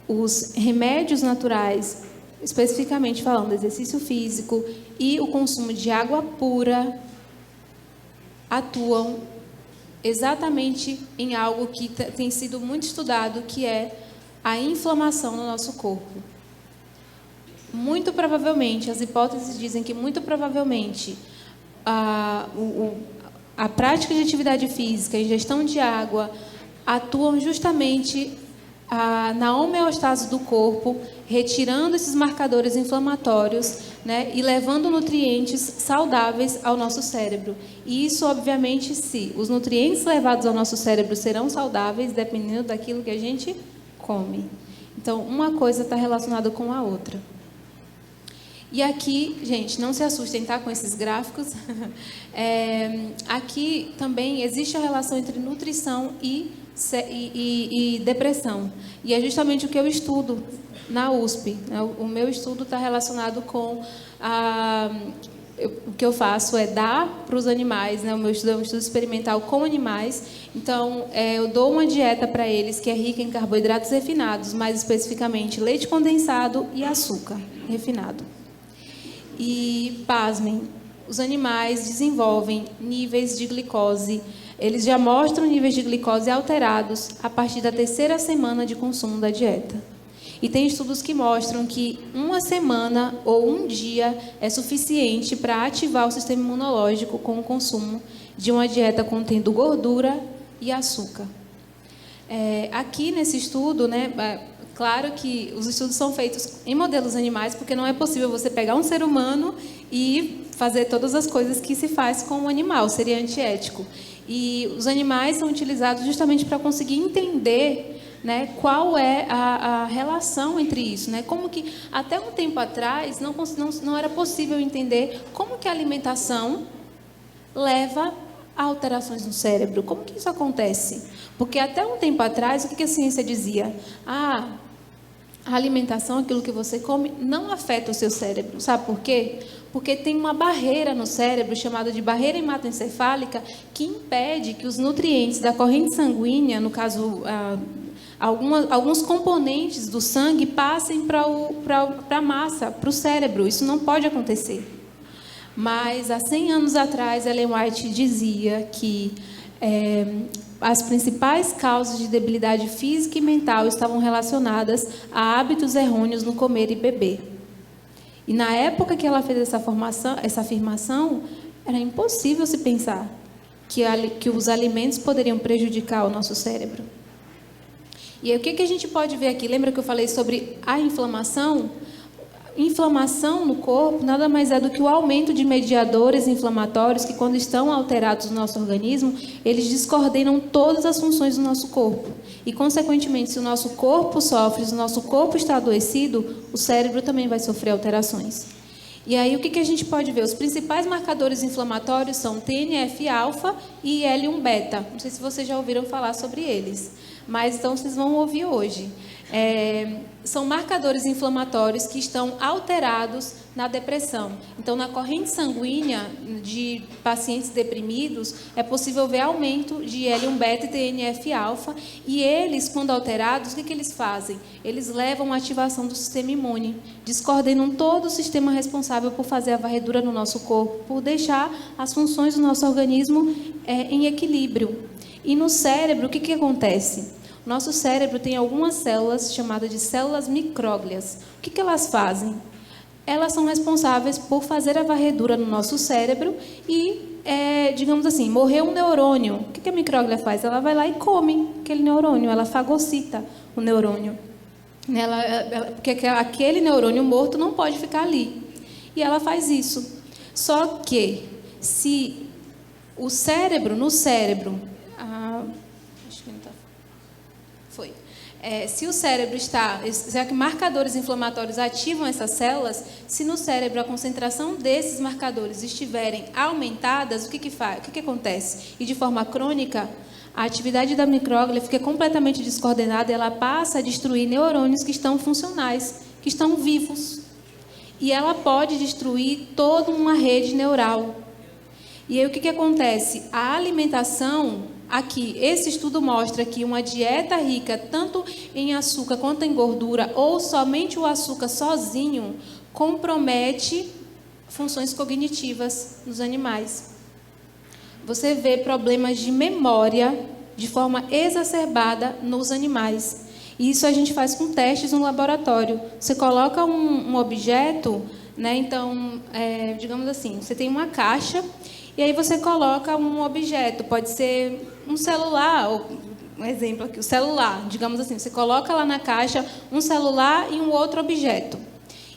os remédios naturais, especificamente falando do exercício físico e o consumo de água pura, atuam exatamente em algo que tem sido muito estudado, que é a inflamação no nosso corpo. Muito provavelmente, as hipóteses dizem que muito provavelmente a prática de atividade física, a ingestão de água, atuam justamente na homeostase do corpo, retirando esses marcadores inflamatórios, né, e levando nutrientes saudáveis ao nosso cérebro. E isso, obviamente, se os nutrientes levados ao nosso cérebro serão saudáveis, dependendo daquilo que a gente come. Então, uma coisa está relacionada com a outra. E aqui, gente, não se assustem, tá, com esses gráficos. Aqui também existe a relação entre nutrição e depressão. E é justamente o que eu estudo na USP. O meu estudo está relacionado com o que eu faço é dar para os animais, né? O meu estudo é um estudo experimental com animais. Então, eu dou uma dieta para eles que é rica em carboidratos refinados, mais especificamente leite condensado e açúcar refinado. E, pasmem, os animais desenvolvem níveis de glicose, eles já mostram níveis de glicose alterados a partir da 3ª semana de consumo da dieta. E tem estudos que mostram que 1 semana ou 1 dia é suficiente para ativar o sistema imunológico com o consumo de uma dieta contendo gordura e açúcar. Aqui nesse estudo, né, claro que os estudos são feitos em modelos animais, porque não é possível você pegar um ser humano e fazer todas as coisas que se faz com um animal, seria antiético. E os animais são utilizados justamente para conseguir entender, né, qual é a relação entre isso, né? Como que até um tempo atrás não era possível entender como que a alimentação leva a alterações no cérebro. Como que isso acontece? Porque até um tempo atrás, o que a ciência dizia? A a alimentação, aquilo que você come, não afeta o seu cérebro. Sabe por quê? Porque tem uma barreira no cérebro, chamada de barreira hematoencefálica, que impede que os nutrientes da corrente sanguínea, no caso, alguns componentes do sangue, passem para a massa, para o cérebro. Isso não pode acontecer. Mas, há 100 anos atrás, Ellen White dizia que as principais causas de debilidade física e mental estavam relacionadas a hábitos errôneos no comer e beber. E na época que ela fez essa afirmação, era impossível se pensar que os alimentos poderiam prejudicar o nosso cérebro. E aí, o que a gente pode ver aqui? Lembra que eu falei sobre a inflamação? Inflamação no corpo nada mais é do que o aumento de mediadores inflamatórios que, quando estão alterados no nosso organismo, eles descoordenam todas as funções do nosso corpo. E, consequentemente, se o nosso corpo sofre, se o nosso corpo está adoecido, o cérebro também vai sofrer alterações. E aí, o que a gente pode ver? Os principais marcadores inflamatórios são TNF-alfa e IL-1-beta. Não sei se vocês já ouviram falar sobre eles, mas então vocês vão ouvir hoje. São marcadores inflamatórios que estão alterados na depressão. Então, na corrente sanguínea de pacientes deprimidos, é possível ver aumento de IL-1-beta e TNF-alfa, e eles, quando alterados, o que eles fazem? Eles levam à ativação do sistema imune, descoordenam todo o sistema responsável por fazer a varredura no nosso corpo, por deixar as funções do nosso organismo em equilíbrio. E no cérebro, o que acontece? Nosso cérebro tem algumas células chamadas de células micróglias. O que elas fazem? Elas são responsáveis por fazer a varredura no nosso cérebro e, digamos assim, morreu um neurônio. O que a micróglia faz? Ela vai lá e come aquele neurônio, ela fagocita o neurônio. Porque aquele neurônio morto não pode ficar ali. E ela faz isso. Só que, se o cérebro, no cérebro... acho que não está... Foi. Se o cérebro está... Já que marcadores inflamatórios ativam essas células, se no cérebro a concentração desses marcadores estiverem aumentadas, o que faz? O que acontece? E de forma crônica, a atividade da micróglia fica completamente descoordenada e ela passa a destruir neurônios que estão funcionais, que estão vivos. E ela pode destruir toda uma rede neural. E aí o que acontece? A alimentação... Aqui, esse estudo mostra que uma dieta rica tanto em açúcar quanto em gordura, ou somente o açúcar sozinho, compromete funções cognitivas nos animais. Você vê problemas de memória de forma exacerbada nos animais. E isso a gente faz com testes no laboratório. Você coloca um objeto, né? Então, digamos assim, você tem uma caixa... E aí você coloca um objeto, pode ser um celular, ou um exemplo aqui, o celular, digamos assim, você coloca lá na caixa um celular e um outro objeto.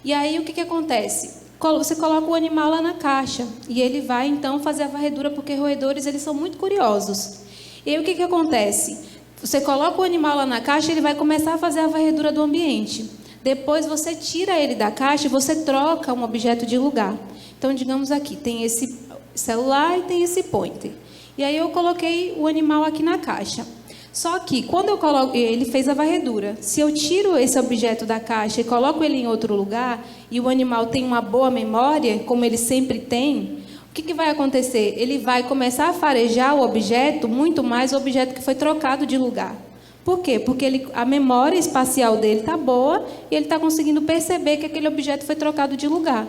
E aí o que acontece? Você coloca o animal lá na caixa e ele vai então fazer a varredura, porque roedores eles são muito curiosos. E aí o que acontece? Você coloca o animal lá na caixa e ele vai começar a fazer a varredura do ambiente. Depois você tira ele da caixa e você troca um objeto de lugar. Então, digamos aqui, tem esse celular e tem esse pointer. E aí eu coloquei o animal aqui na caixa. Só que quando eu coloco, ele fez a varredura. Se eu tiro esse objeto da caixa e coloco ele em outro lugar e o animal tem uma boa memória, como ele sempre tem, o que vai acontecer? Ele vai começar a farejar o objeto, muito mais o objeto que foi trocado de lugar. Por quê? Porque a memória espacial dele está boa e ele está conseguindo perceber que aquele objeto foi trocado de lugar.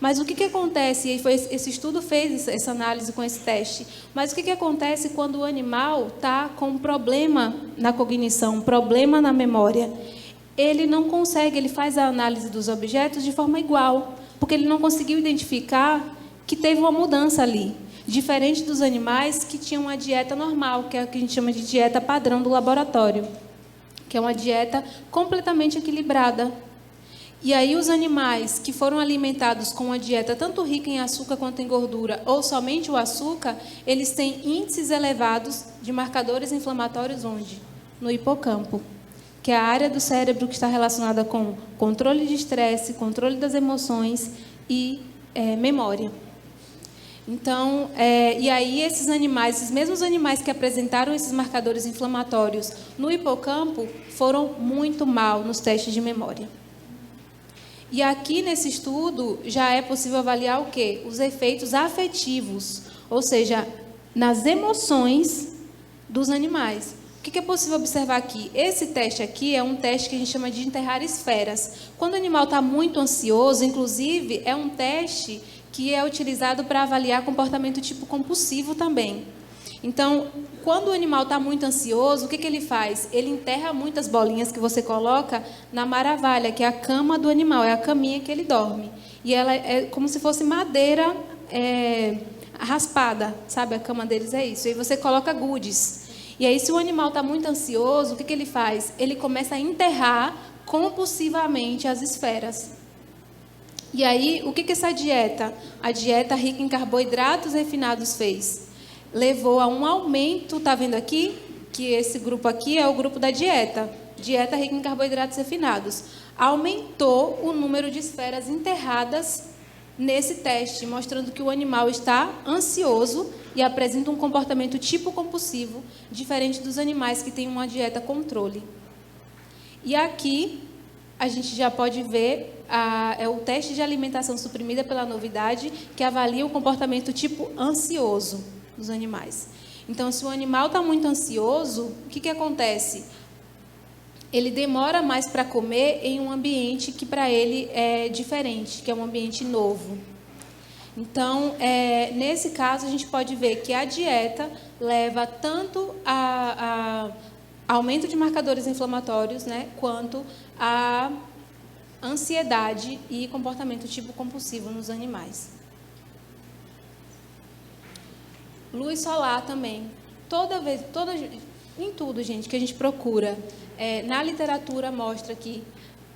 Mas o que acontece, e esse estudo fez essa análise com esse teste, mas o que acontece quando o animal está com um problema na cognição, um problema na memória? Ele não consegue, ele faz a análise dos objetos de forma igual, porque ele não conseguiu identificar que teve uma mudança ali, diferente dos animais que tinham uma dieta normal, que é o que a gente chama de dieta padrão do laboratório, que é uma dieta completamente equilibrada. E aí os animais que foram alimentados com uma dieta tanto rica em açúcar quanto em gordura, ou somente o açúcar, eles têm índices elevados de marcadores inflamatórios onde? No hipocampo, que é a área do cérebro que está relacionada com controle de estresse, controle das emoções e memória. Então, e aí esses animais, esses mesmos animais que apresentaram esses marcadores inflamatórios no hipocampo, foram muito mal nos testes de memória. E aqui nesse estudo já é possível avaliar o quê? Os efeitos afetivos, ou seja, nas emoções dos animais. O que é possível observar aqui? Esse teste aqui é um teste que a gente chama de enterrar esferas. Quando o animal está muito ansioso, inclusive, é um teste que é utilizado para avaliar comportamento tipo compulsivo também. Então, quando o animal está muito ansioso, o que ele faz? Ele enterra muitas bolinhas que você coloca na maravalha, que é a cama do animal, é a caminha que ele dorme. E ela é como se fosse madeira raspada, sabe? A cama deles é isso. E aí você coloca gudes. E aí, se o animal está muito ansioso, o que ele faz? Ele começa a enterrar compulsivamente as esferas. E aí, o que essa dieta, a dieta rica em carboidratos refinados fez? Levou a um aumento, está vendo aqui? Que esse grupo aqui é o grupo da dieta rica em carboidratos refinados. Aumentou o número de esferas enterradas nesse teste, mostrando que o animal está ansioso e apresenta um comportamento tipo compulsivo, diferente dos animais que têm uma dieta controle. E aqui a gente já pode ver é o teste de alimentação suprimida pela novidade, que avalia o comportamento tipo ansioso dos animais. Então, se o animal está muito ansioso, o que acontece? Ele demora mais para comer em um ambiente que para ele é diferente, que é um ambiente novo. Então, nesse caso, a gente pode ver que a dieta leva tanto a aumento de marcadores inflamatórios, né, quanto a ansiedade e comportamento tipo compulsivo nos animais. Luz solar também. Em tudo, gente, que a gente procura, na literatura mostra que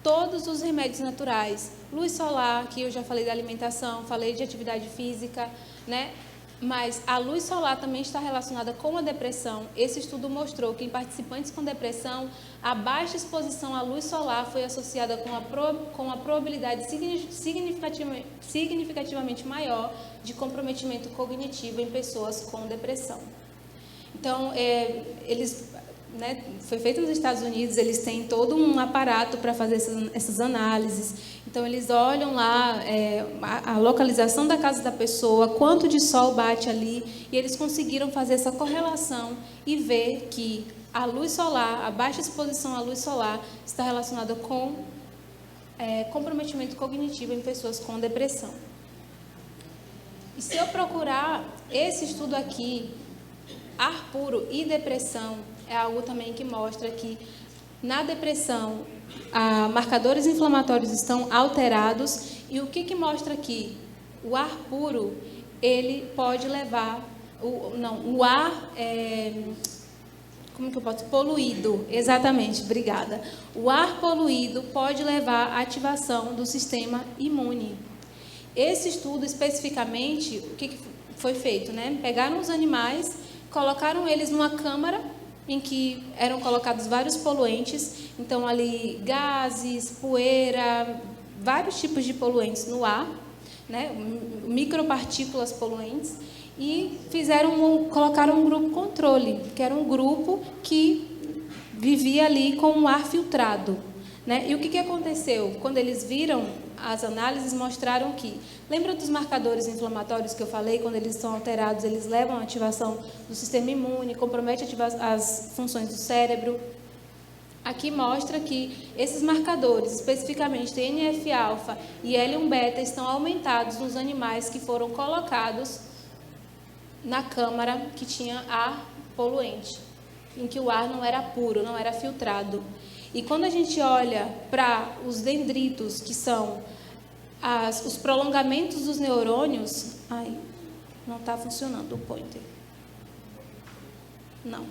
todos os remédios naturais, luz solar, que eu já falei da alimentação, falei de atividade física, né? Mas a luz solar também está relacionada com a depressão. Esse estudo mostrou que em participantes com depressão, a baixa exposição à luz solar foi associada com a probabilidade significativamente maior de comprometimento cognitivo em pessoas com depressão. Então, foi feito nos Estados Unidos, eles têm todo um aparato para fazer essas análises. Então, eles olham lá a localização da casa da pessoa, quanto de sol bate ali, e eles conseguiram fazer essa correlação e ver que a luz solar, a baixa exposição à luz solar, está relacionada com comprometimento cognitivo em pessoas com depressão. E se eu procurar esse estudo aqui, ar puro e depressão, é algo também que mostra que na depressão marcadores inflamatórios estão alterados. E o que mostra aqui? O ar puro, ele pode levar o ar poluído, exatamente, obrigada. O ar poluído pode levar à ativação do sistema imune. Esse estudo especificamente, o que foi feito, né? Pegaram os animais, colocaram eles numa câmara em que eram colocados vários poluentes, então ali gases, poeira, vários tipos de poluentes no ar, né, micropartículas poluentes, e colocaram um grupo controle, que era um grupo que vivia ali com um ar filtrado, né? E o que aconteceu? Quando eles viram, as análises mostraram que, lembra dos marcadores inflamatórios que eu falei? Quando eles são alterados, eles levam à ativação do sistema imune, comprometem as funções do cérebro. Aqui mostra que esses marcadores, especificamente TNF-alfa e L1-beta, estão aumentados nos animais que foram colocados na câmara que tinha ar poluente, em que o ar não era puro, não era filtrado. E quando a gente olha para os dendritos, que são os prolongamentos dos neurônios... Ai, não está funcionando o pointer. Não.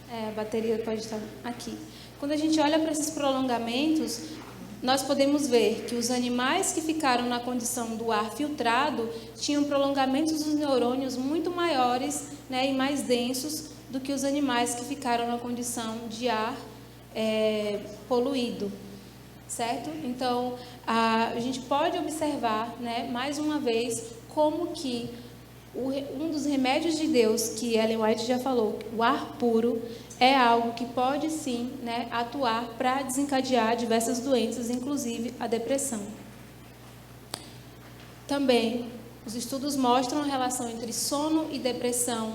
A bateria pode estar aqui. Quando a gente olha para esses prolongamentos, nós podemos ver que os animais que ficaram na condição do ar filtrado tinham prolongamentos dos neurônios muito maiores, né, e mais densos do que os animais que ficaram na condição de ar poluído, certo? Então, a gente pode observar, né, mais uma vez, como que um dos remédios de Deus, que Ellen White já falou, o ar puro, é algo que pode sim, né, atuar para desencadear diversas doenças, inclusive a depressão. Também, os estudos mostram a relação entre sono e depressão.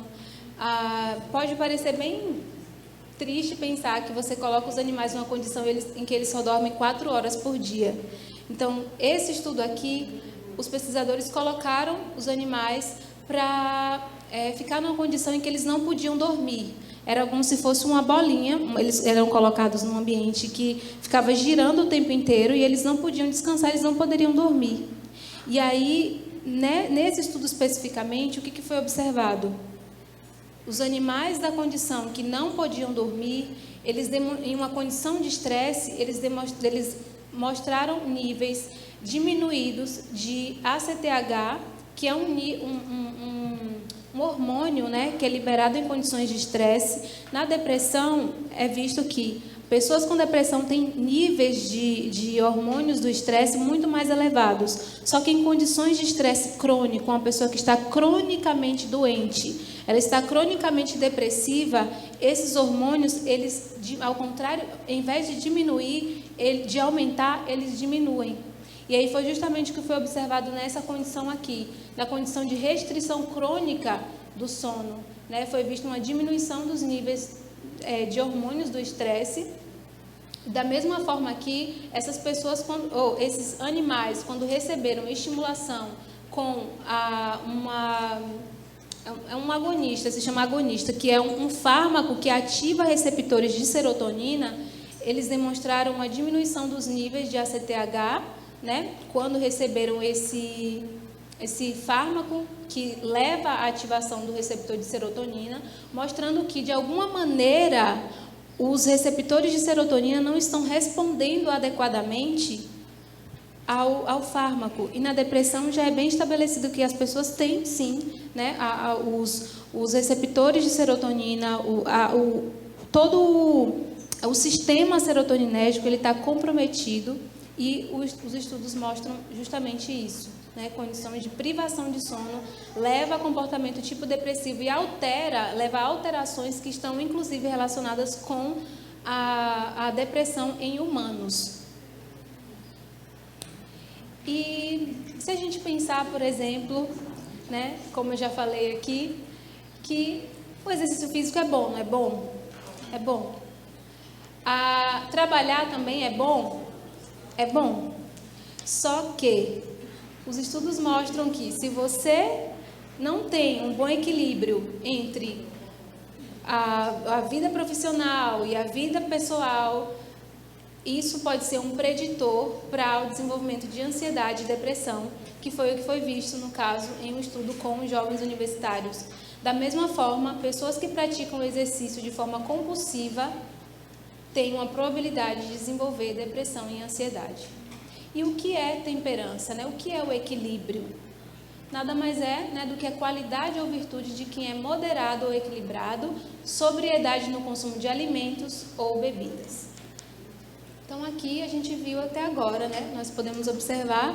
Pode parecer bem triste pensar que você coloca os animais numa condição em que eles só dormem 4 horas por dia. Então, esse estudo aqui, os pesquisadores colocaram os animais para ficar numa condição em que eles não podiam dormir. Era como se fosse uma bolinha, eles eram colocados num ambiente que ficava girando o tempo inteiro e eles não podiam descansar, eles não poderiam dormir. E aí, né, nesse estudo especificamente, o que foi observado? Os animais da condição que não podiam dormir, eles em uma condição de estresse, eles mostraram níveis diminuídos de ACTH, que é um hormônio, né, que é liberado em condições de estresse. Na depressão, é visto que pessoas com depressão têm níveis de hormônios do estresse muito mais elevados. Só que em condições de estresse crônico, uma pessoa que está cronicamente doente, ela está cronicamente depressiva, esses hormônios, eles, ao contrário, em vez de diminuir, de aumentar, eles diminuem. E aí foi justamente o que foi observado nessa condição aqui, na condição de restrição crônica do sono, né? Foi vista uma diminuição dos níveis de hormônios do estresse. Da mesma forma que essas pessoas, esses animais, quando receberam estimulação com um agonista, se chama agonista, que é um fármaco que ativa receptores de serotonina, eles demonstraram uma diminuição dos níveis de ACTH, né, quando receberam esse fármaco que leva à ativação do receptor de serotonina, mostrando que, de alguma maneira, os receptores de serotonina não estão respondendo adequadamente ao fármaco. E na depressão já é bem estabelecido que as pessoas têm, sim, né, os receptores de serotonina, todo o sistema serotoninérgico ele está comprometido, e os estudos mostram justamente isso, né? Condições de privação de sono leva a comportamento tipo depressivo e leva a alterações que estão inclusive relacionadas com a depressão em humanos. E se a gente pensar, por exemplo, né, como eu já falei aqui, que o exercício físico é bom, não é bom? É bom. Trabalhar também é bom? É bom. Só que os estudos mostram que se você não tem um bom equilíbrio entre a vida profissional e a vida pessoal, isso pode ser um preditor para o desenvolvimento de ansiedade e depressão, que foi o que foi visto, no caso, em um estudo com jovens universitários. Da mesma forma, pessoas que praticam o exercício de forma compulsiva têm uma probabilidade de desenvolver depressão e ansiedade. E o que é temperança, né? O que é o equilíbrio? Nada mais é, né, do que a qualidade ou virtude de quem é moderado ou equilibrado, sobriedade no consumo de alimentos ou bebidas. Então, aqui a gente viu até agora, né, nós podemos observar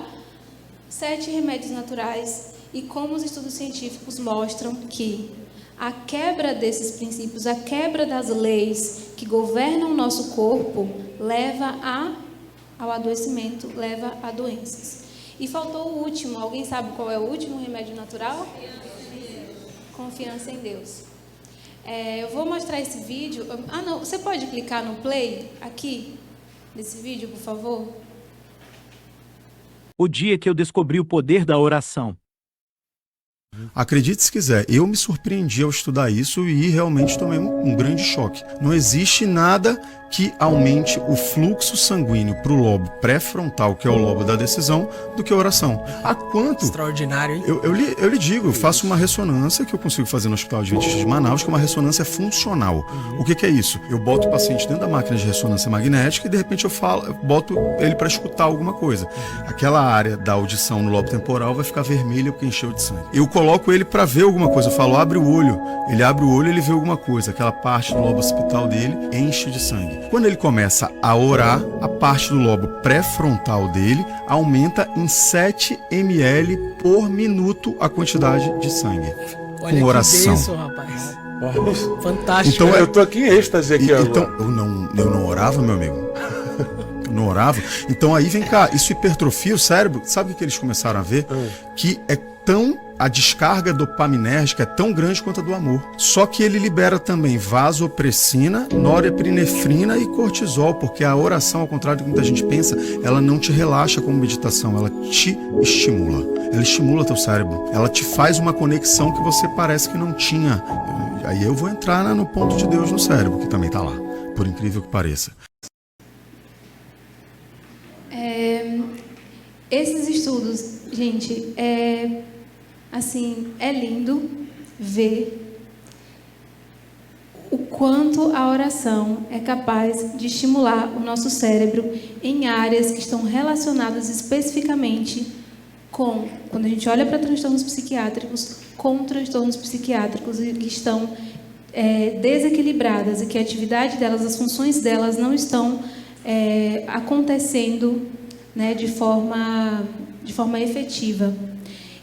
7 remédios naturais e como os estudos científicos mostram que a quebra desses princípios, a quebra das leis que governam o nosso corpo, leva ao adoecimento, leva a doenças. E faltou o último. Alguém sabe qual é o último remédio natural? Confiança em Deus. Eu vou mostrar esse vídeo. Não, você pode clicar no play aqui, desse vídeo, por favor? O dia que eu descobri o poder da oração. Acredite se quiser, eu me surpreendi ao estudar isso e realmente tomei um grande choque. Não existe nada que aumente o fluxo sanguíneo para o lobo pré-frontal, que é o lobo da decisão, do que a oração. Há quanto? Extraordinário, hein? Eu lhe digo, eu faço uma ressonância que eu consigo fazer no Hospital Adventista de Manaus, que é uma ressonância funcional. O que é isso? Eu boto o paciente dentro da máquina de ressonância magnética e de repente eu boto ele para escutar alguma coisa. Aquela área da audição no lobo temporal vai ficar vermelha porque encheu de sangue. Eu coloco ele para ver alguma coisa, eu falo, abre o olho. Ele abre o olho, ele vê alguma coisa. Aquela parte do lobo occipital dele enche de sangue. Quando ele começa a orar, a parte do lobo pré-frontal dele aumenta em 7 ml por minuto a quantidade de sangue. Olha com oração. Que bênção, rapaz. Fantástico. Então, eu tô aqui em êxtase aqui agora. Então, eu não orava, meu amigo. Eu não orava. Então aí vem cá, isso hipertrofia o cérebro. Sabe o que eles começaram a ver? Que a descarga dopaminérgica é tão grande quanto a do amor. Só que ele libera também vasopressina, norepinefrina e cortisol, porque a oração, ao contrário do que muita gente pensa, ela não te relaxa como meditação, ela te estimula. Ela estimula teu cérebro. Ela te faz uma conexão que você parece que não tinha. Aí eu vou entrar no ponto de Deus no cérebro, que também está lá, por incrível que pareça. Esses estudos, gente, é lindo ver o quanto a oração é capaz de estimular o nosso cérebro em áreas que estão relacionadas especificamente com, quando a gente olha para transtornos psiquiátricos, com transtornos psiquiátricos que estão desequilibradas e que a atividade delas, as funções delas não estão acontecendo, né, de forma efetiva.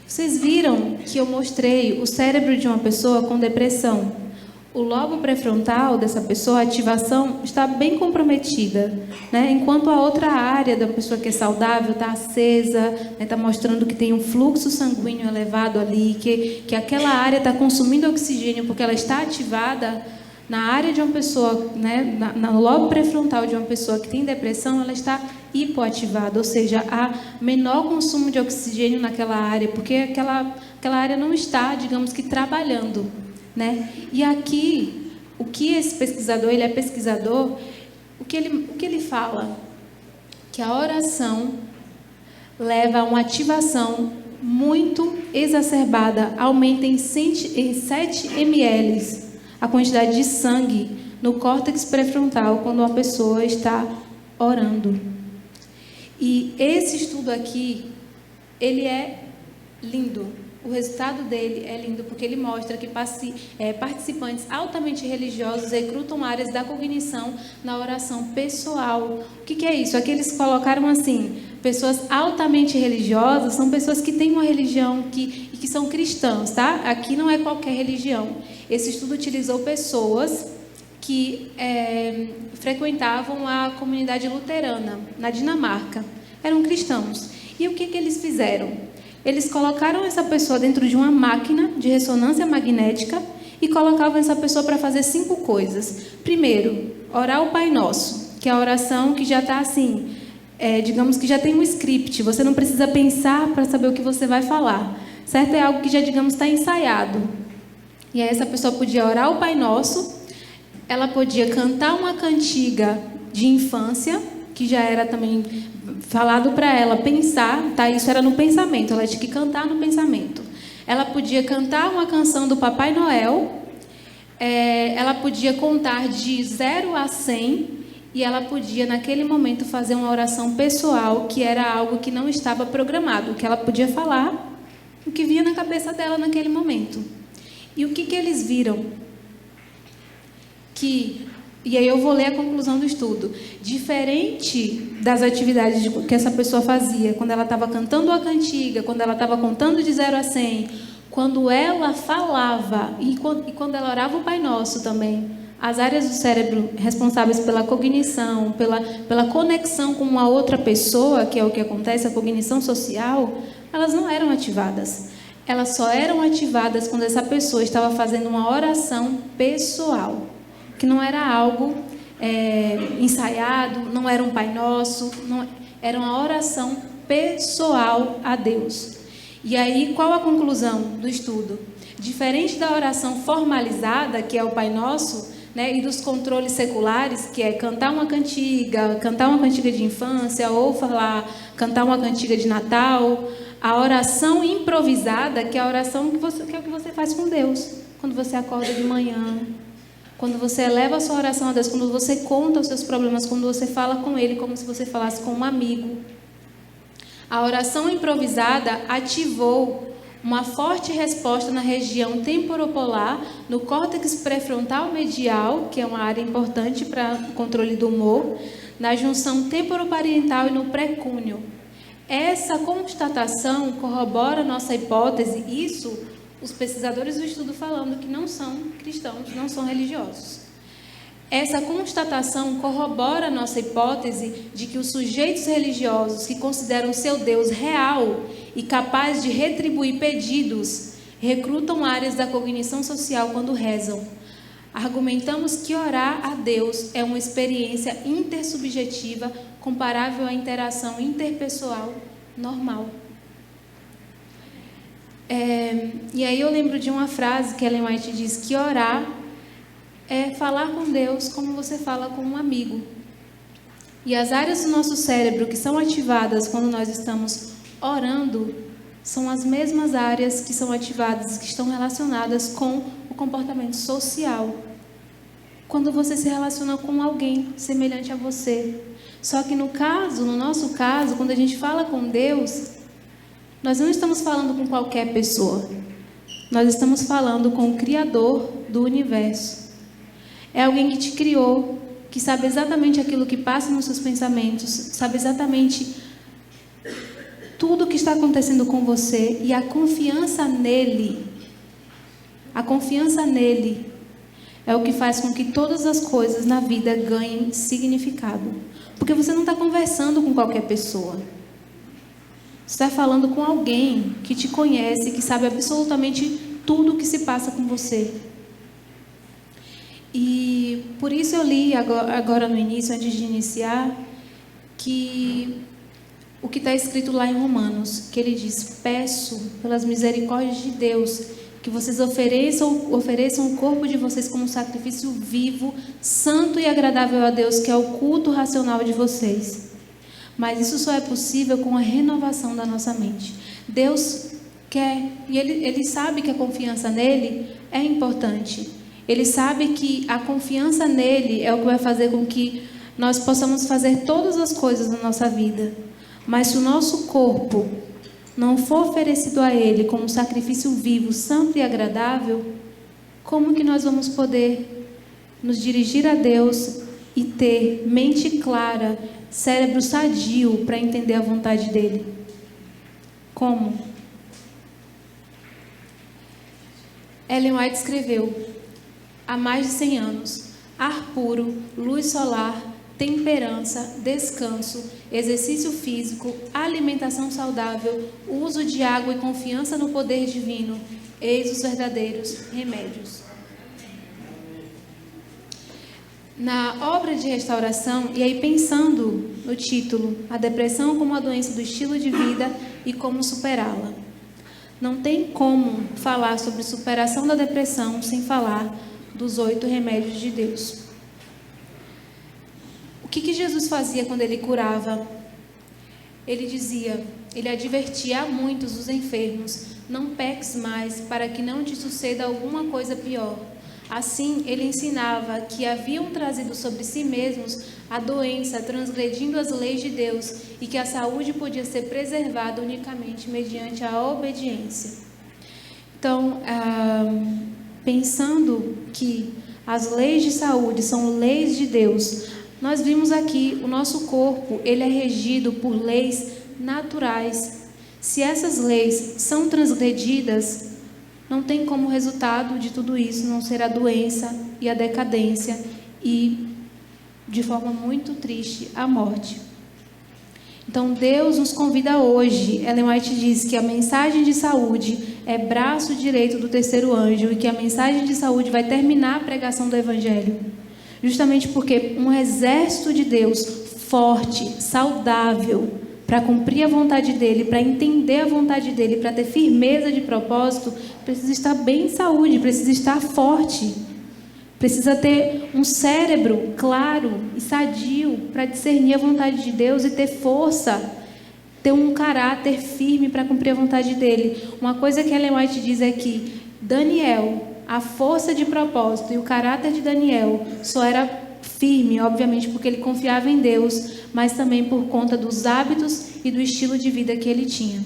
Vocês viram que eu mostrei o cérebro de uma pessoa com depressão. O lobo pré-frontal dessa pessoa, a ativação está bem comprometida, né? Enquanto a outra área da pessoa que é saudável está acesa, está mostrando que tem um fluxo sanguíneo elevado ali, que aquela área está consumindo oxigênio porque ela está ativada. Na área de uma pessoa, né, no lobo pré-frontal de uma pessoa que tem depressão, ela está hipoativada, ou seja, há menor consumo de oxigênio naquela área, porque aquela área não está, digamos que, trabalhando, né? E aqui, o que esse pesquisador, ele é pesquisador, o que ele fala? Que a oração leva a uma ativação muito exacerbada, aumenta em 7 ml a quantidade de sangue no córtex pré-frontal quando uma pessoa está orando. E esse estudo aqui, ele é lindo. O resultado dele é lindo porque ele mostra que participantes altamente religiosos recrutam áreas da cognição na oração pessoal. O que é isso? Aqui eles colocaram assim, pessoas altamente religiosas são pessoas que têm uma religião e que são cristãos, tá? Aqui não é qualquer religião. Esse estudo utilizou pessoas que frequentavam a comunidade luterana na Dinamarca. Eram cristãos. E o que eles fizeram? Eles colocaram essa pessoa dentro de uma máquina de ressonância magnética e colocavam essa pessoa para fazer 5 coisas. Primeiro, orar o Pai Nosso, que é a oração que já está assim, digamos que já tem um script, você não precisa pensar para saber o que você vai falar, certo? É algo que já, digamos, está ensaiado. E aí essa pessoa podia orar o Pai Nosso, ela podia cantar uma cantiga de infância, que já era também falado para ela pensar, tá? Isso era no pensamento, ela tinha que cantar no pensamento. Ela podia cantar uma canção do Papai Noel, ela podia contar de 0 a 100 e ela podia, naquele momento, fazer uma oração pessoal, que era algo que não estava programado, que ela podia falar o que vinha na cabeça dela naquele momento. E o que eles viram? E aí eu vou ler a conclusão do estudo. Diferente das atividades que essa pessoa fazia, quando ela estava cantando a cantiga, quando ela estava contando de 0 a 100, quando ela falava e quando ela orava o Pai Nosso também, as áreas do cérebro responsáveis pela cognição, pela conexão com uma outra pessoa, que é o que acontece, a cognição social, elas não eram ativadas. Elas só eram ativadas quando essa pessoa estava fazendo uma oração pessoal, que não era algo ensaiado, não era um Pai Nosso, não, era uma oração pessoal a Deus. E aí, qual a conclusão do estudo? Diferente da oração formalizada, que é o Pai Nosso, né, e dos controles seculares, que é cantar uma cantiga de infância, ou cantar uma cantiga de Natal, a oração improvisada, que é a oração que é o que você faz com Deus, quando você acorda de manhã, quando você eleva a sua oração a Deus, quando você conta os seus problemas, quando você fala com Ele como se você falasse com um amigo. A oração improvisada ativou uma forte resposta na região temporopolar, no córtex pré-frontal medial, que é uma área importante para o controle do humor, na junção temporoparietal e no precúneo. Essa constatação corrobora nossa hipótese, isso os pesquisadores do estudo falando que não são cristãos, não são religiosos. Essa constatação corrobora a nossa hipótese de que os sujeitos religiosos que consideram seu Deus real e capaz de retribuir pedidos recrutam áreas da cognição social quando rezam. Argumentamos que orar a Deus é uma experiência intersubjetiva comparável à interação interpessoal normal. E aí eu lembro de uma frase que Ellen White diz que orar é falar com Deus como você fala com um amigo. E as áreas do nosso cérebro que são ativadas quando nós estamos orando são as mesmas áreas que são ativadas, que estão relacionadas com o comportamento social. Quando você se relaciona com alguém semelhante a você. Só que no nosso caso, quando a gente fala com Deus, nós não estamos falando com qualquer pessoa. Nós estamos falando com o Criador do universo. É alguém que te criou, que sabe exatamente aquilo que passa nos seus pensamentos, sabe exatamente tudo o que está acontecendo com você, e a confiança nele é o que faz com que todas as coisas na vida ganhem significado. Porque você não está conversando com qualquer pessoa. Você está falando com alguém que te conhece, que sabe absolutamente tudo o que se passa com você. E por isso eu li agora no início, antes de iniciar, que o que está escrito lá em Romanos, que ele diz: peço pelas misericórdias de Deus que vocês ofereçam o corpo de vocês como um sacrifício vivo, santo e agradável a Deus, que é o culto racional de vocês. Mas isso só é possível com a renovação da nossa mente. Deus quer, e ele sabe que a confiança nele é importante. Ele sabe que a confiança nele é o que vai fazer com que nós possamos fazer todas as coisas na nossa vida. Mas se o nosso corpo não for oferecido a ele como um sacrifício vivo, santo e agradável, como que nós vamos poder nos dirigir a Deus e ter mente clara, cérebro sadio para entender a vontade dele? Como? Ellen White escreveu: há mais de 100 anos, ar puro, luz solar, temperança, descanso, exercício físico, alimentação saudável, uso de água e confiança no poder divino, eis os verdadeiros remédios. Na obra de restauração, e aí pensando no título, a depressão como uma doença do estilo de vida e como superá-la. Não tem como falar sobre superação da depressão sem falar dos 8 remédios de Deus. O que Jesus fazia quando ele curava? Ele dizia, ele advertia a muitos dos enfermos: não peques mais, para que não te suceda alguma coisa pior. Assim, ele ensinava que haviam trazido sobre si mesmos a doença, transgredindo as leis de Deus, e que a saúde podia ser preservada unicamente mediante a obediência. Então, pensando que as leis de saúde são leis de Deus, nós vimos aqui, o nosso corpo, ele é regido por leis naturais. Se essas leis são transgredidas, não tem como resultado de tudo isso não ser a doença e a decadência e, de forma muito triste, a morte. Então, Deus nos convida hoje. Ellen White diz que a mensagem de saúde é braço direito do terceiro anjo e que a mensagem de saúde vai terminar a pregação do Evangelho. Justamente porque um exército de Deus forte, saudável, para cumprir a vontade dele, para entender a vontade dele, para ter firmeza de propósito, precisa estar bem em saúde, precisa estar forte, precisa ter um cérebro claro e sadio para discernir a vontade de Deus e ter força, ter um caráter firme para cumprir a vontade dele. Uma coisa que Ellen White diz é que Daniel, a força de propósito e o caráter de Daniel só era firme, obviamente, porque ele confiava em Deus, mas também por conta dos hábitos e do estilo de vida que ele tinha.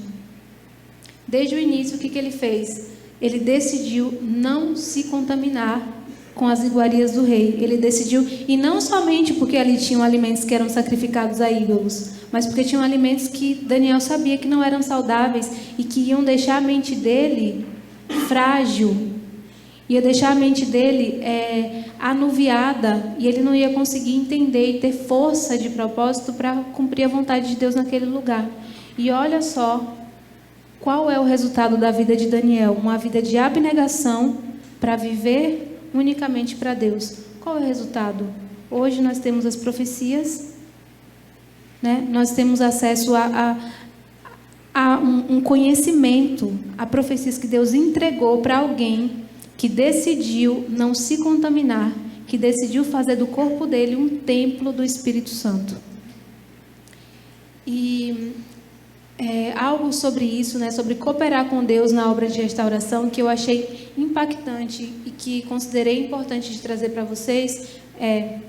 Desde o início, o que ele fez? Ele decidiu não se contaminar com as iguarias do rei. Ele decidiu, e não somente porque ali tinham alimentos que eram sacrificados a ídolos, mas porque tinham alimentos que Daniel sabia que não eram saudáveis e que iam deixar a mente dele frágil, ia deixar a mente dele anuviada, e ele não ia conseguir entender e ter força de propósito para cumprir a vontade de Deus naquele lugar. E olha só qual é o resultado da vida de Daniel: uma vida de abnegação para viver unicamente para Deus. Qual é o resultado? Hoje nós temos as profecias, né? Nós temos acesso a um conhecimento, a profecias que Deus entregou para alguém que decidiu não se contaminar, que decidiu fazer do corpo dele um templo do Espírito Santo. E algo sobre isso, né, sobre cooperar com Deus na obra de restauração, que eu achei impactante e que considerei importante de trazer para vocês, é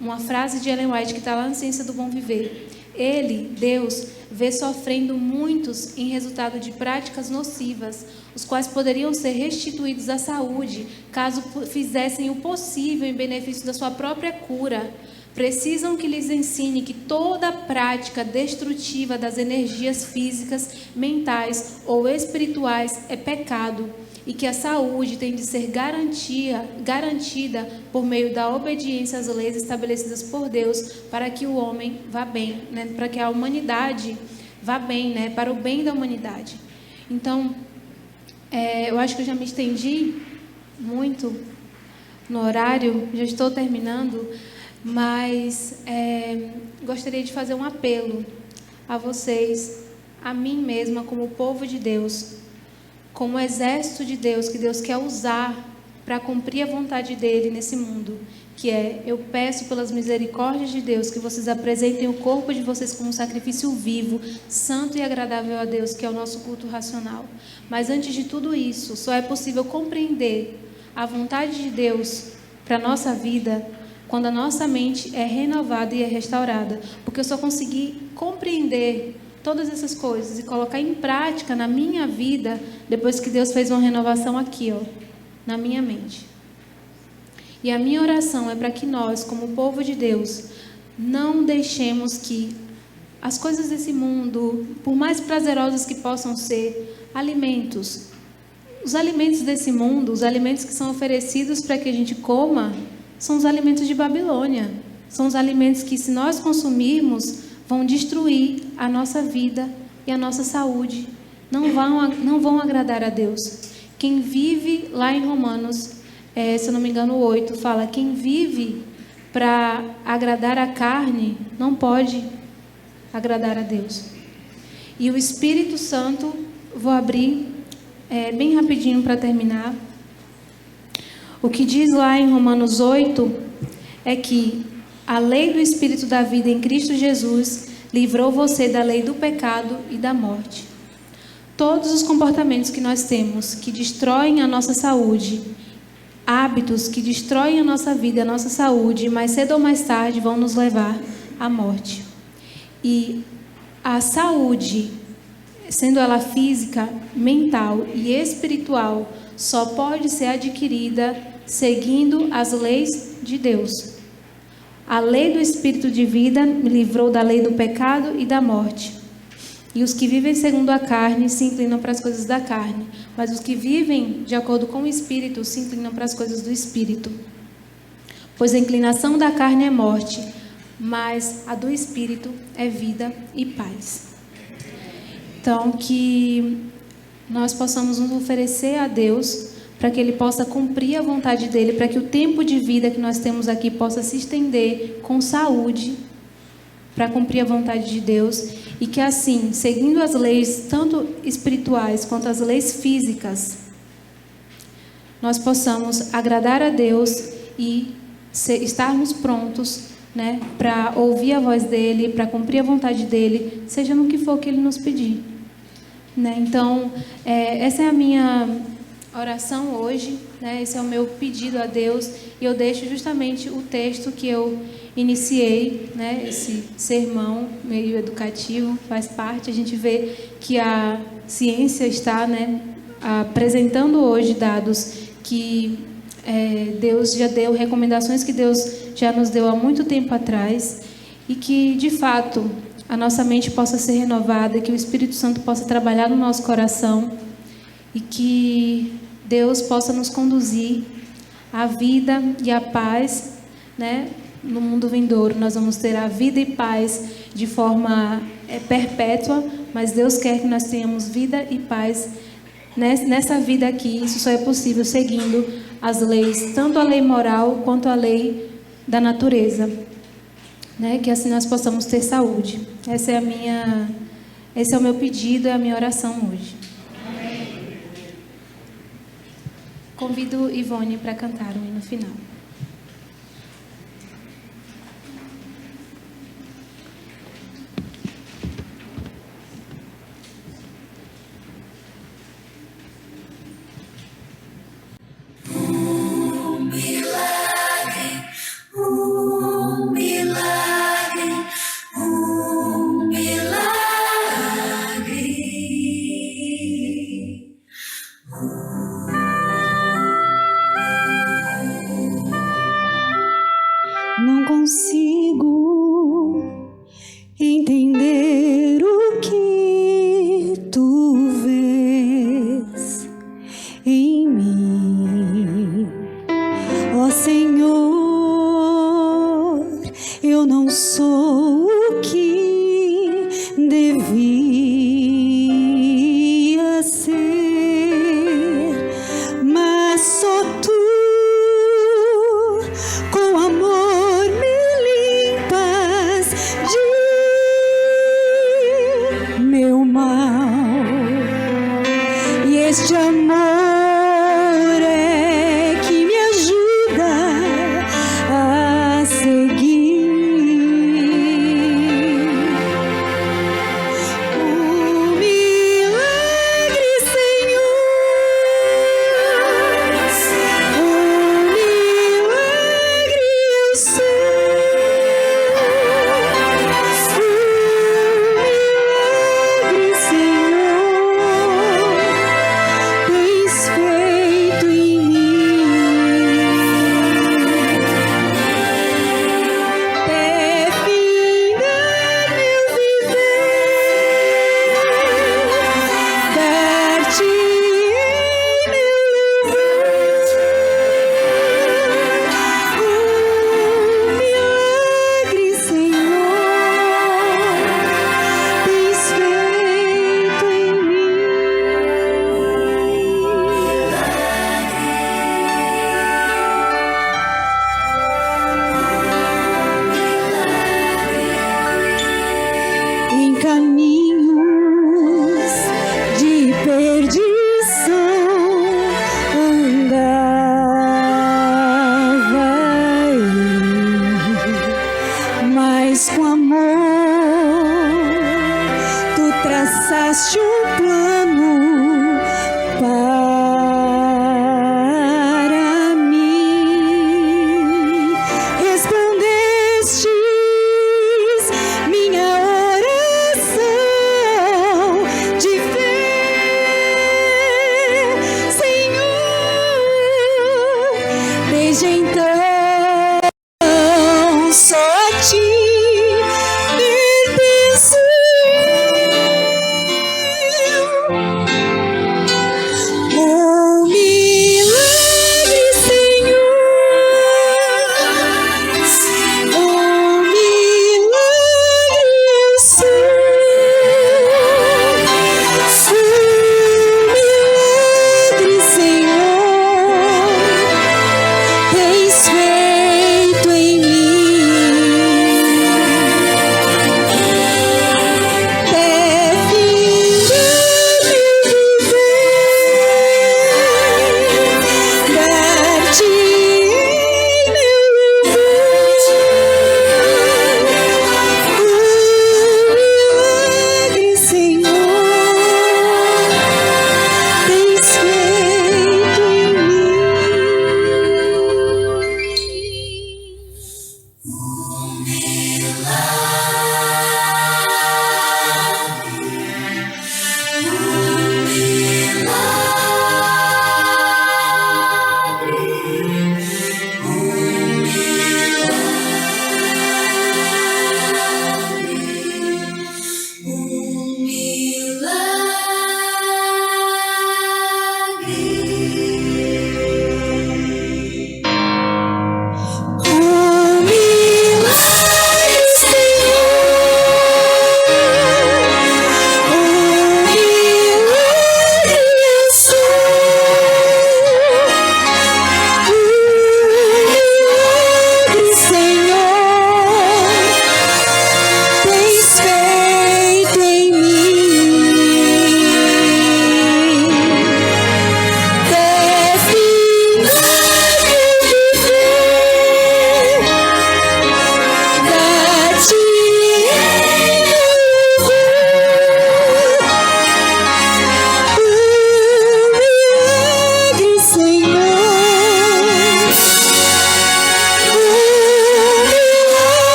uma frase de Ellen White que está lá na Ciência do Bom Viver. Ele, Deus, vê sofrendo muitos em resultado de práticas nocivas, os quais poderiam ser restituídos à saúde, caso fizessem o possível em benefício da sua própria cura. Precisam que lhes ensine que toda prática destrutiva das energias físicas, mentais ou espirituais é pecado, e que a saúde tem de ser garantida por meio da obediência às leis estabelecidas por Deus, para que o homem vá bem, né? Para que a humanidade vá bem, né? Para o bem da humanidade. Então, eu acho que eu já me estendi muito no horário, já estou terminando, mas gostaria de fazer um apelo a vocês, a mim mesma, como povo de Deus, como exército de Deus, que Deus quer usar para cumprir a vontade dele nesse mundo, que eu peço pelas misericórdias de Deus que vocês apresentem o corpo de vocês como um sacrifício vivo, santo e agradável a Deus, que é o nosso culto racional. Mas antes de tudo isso, só é possível compreender a vontade de Deus para a nossa vida quando a nossa mente é renovada e é restaurada, porque eu só consegui compreender todas essas coisas e colocar em prática na minha vida depois que Deus fez uma renovação aqui, na minha mente. E a minha oração é para que nós, como povo de Deus, não deixemos que as coisas desse mundo, por mais prazerosas que possam ser, os alimentos desse mundo, os alimentos que são oferecidos para que a gente coma, são os alimentos de Babilônia. São os alimentos que, se nós consumirmos, vão destruir a nossa vida e a nossa saúde. Não vão agradar a Deus. Quem vive, lá em Romanos, se eu não me engano, 8, fala: quem vive para agradar a carne, não pode agradar a Deus. E o Espírito Santo, vou abrir bem rapidinho para terminar. O que diz lá em Romanos 8 é que a lei do Espírito da vida em Cristo Jesus livrou você da lei do pecado e da morte. Todos os comportamentos que nós temos que destroem a nossa saúde, hábitos que destroem a nossa vida e a nossa saúde, mais cedo ou mais tarde vão nos levar à morte. E a saúde, sendo ela física, mental e espiritual, só pode ser adquirida seguindo as leis de Deus. A lei do Espírito de vida me livrou da lei do pecado e da morte. E os que vivem segundo a carne se inclinam para as coisas da carne, mas os que vivem de acordo com o Espírito se inclinam para as coisas do Espírito. Pois a inclinação da carne é morte, mas a do Espírito é vida e paz. Então, que nós possamos nos oferecer a Deus para que Ele possa cumprir a vontade dEle, para que o tempo de vida que nós temos aqui possa se estender com saúde, para cumprir a vontade de Deus, e que assim, seguindo as leis tanto espirituais quanto as leis físicas, nós possamos agradar a Deus e estarmos prontos, né, para ouvir a voz dEle, para cumprir a vontade dEle, seja no que for que Ele nos pedir. Né? Então, essa é a minha oração hoje, né? Esse é o meu pedido a Deus, e eu deixo justamente o texto que eu iniciei, né? Esse sermão meio educativo faz parte. A gente vê que ciência está, né, apresentando hoje dados que Deus já deu, recomendações que Deus já nos deu há muito tempo atrás, e que, de fato, a nossa mente possa ser renovada, que o Espírito Santo possa trabalhar no nosso coração e que Deus possa nos conduzir à vida e à paz, né? No mundo vindouro nós vamos ter a vida e paz de forma perpétua, mas Deus quer que nós tenhamos vida e paz nessa vida aqui. Isso só é possível seguindo as leis, tanto a lei moral quanto a lei da natureza, né? Que assim nós possamos ter saúde. Esse é o meu pedido, é a minha oração hoje. Convido Ivone para cantar o hino final. Não consigo entender o que tu vês em mim, ó Senhor. Eu não sou o que devia ser, mas só tu com amor me limpas de meu mal, e este amor é que me ajuda a seguir. O milagre, Senhor, o milagre eu sei, o milagre, Senhor, tens feito em mim. Até findar meu viver, dar-te-ei meu louvor. O milagre, Senhor, tens feito em mim. Em caminhos de perdição andava eu, mas com amor tu traçaste um plano para mim. Respondestes minha oração de fé, Senhor. Desde então só a ti pertenço eu. O milagre, Senhor, o milagre eu sei, o milagre, Senhor, tens feito em mim.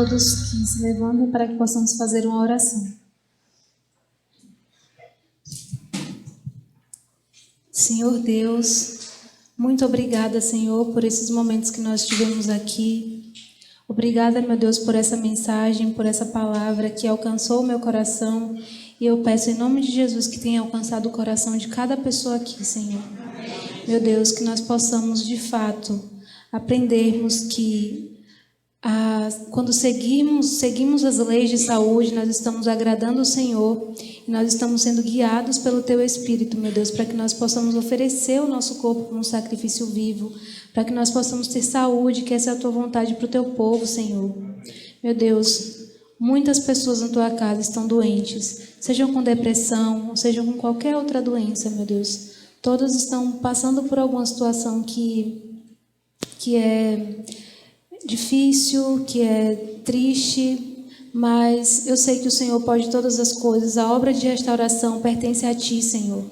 todos que se levantem para que possamos fazer uma oração. Senhor Deus, muito obrigada, Senhor, por esses momentos que nós tivemos aqui. Obrigada, meu Deus, por essa mensagem, por essa palavra que alcançou o meu coração. E eu peço em nome de Jesus que tenha alcançado o coração de cada pessoa aqui, Senhor. Meu Deus, que nós possamos, de fato, aprendermos que quando seguimos as leis de saúde, nós estamos agradando o Senhor e nós estamos sendo guiados pelo Teu Espírito, meu Deus, para que nós possamos oferecer o nosso corpo como um sacrifício vivo, para que nós possamos ter saúde, que essa é a Tua vontade para o Teu povo, Senhor. Meu Deus, muitas pessoas na Tua casa estão doentes, sejam com depressão, ou sejam com qualquer outra doença, meu Deus. Todos estão passando por alguma situação que é difícil, que é triste, mas eu sei que o Senhor pode todas as coisas. A obra de restauração pertence a Ti, Senhor.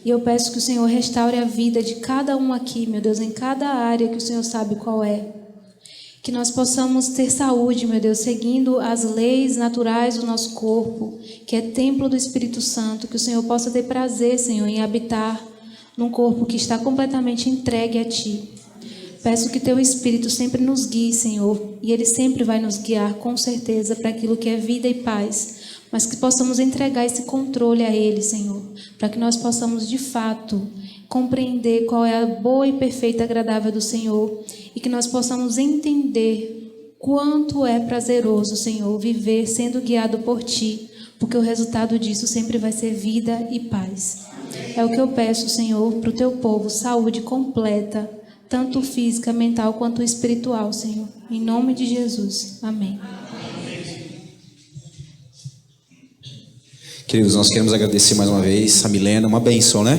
E eu peço que o Senhor restaure a vida de cada um aqui, meu Deus, em cada área que o Senhor sabe qual é. Que nós possamos ter saúde, meu Deus, seguindo as leis naturais do nosso corpo, que é templo do Espírito Santo. Que o Senhor possa ter prazer, Senhor, em habitar num corpo que está completamente entregue a Ti. Peço que Teu Espírito sempre nos guie, Senhor, e Ele sempre vai nos guiar, com certeza, para aquilo que é vida e paz, mas que possamos entregar esse controle a Ele, Senhor, para que nós possamos, de fato, compreender qual é a boa e perfeita e agradável do Senhor, e que nós possamos entender quanto é prazeroso, Senhor, viver sendo guiado por Ti, porque o resultado disso sempre vai ser vida e paz. É o que eu peço, Senhor, para o Teu povo, saúde completa, tanto física, mental quanto espiritual, Senhor. Em nome de Jesus. Amém. Queridos, nós queremos agradecer mais uma vez a Milena, uma bênção, né?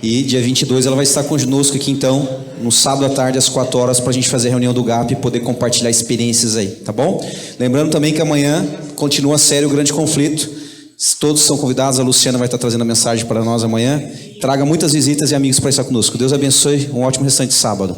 E dia 22 ela vai estar conosco aqui, então, no sábado à tarde, às 4 horas, para a gente fazer a reunião do GAP e poder compartilhar experiências aí, tá bom? Lembrando também que amanhã continua a série O Grande Conflito. Todos são convidados, a Luciana vai estar trazendo a mensagem para nós amanhã. Traga muitas visitas e amigos para estar conosco. Deus abençoe, um ótimo restante de sábado.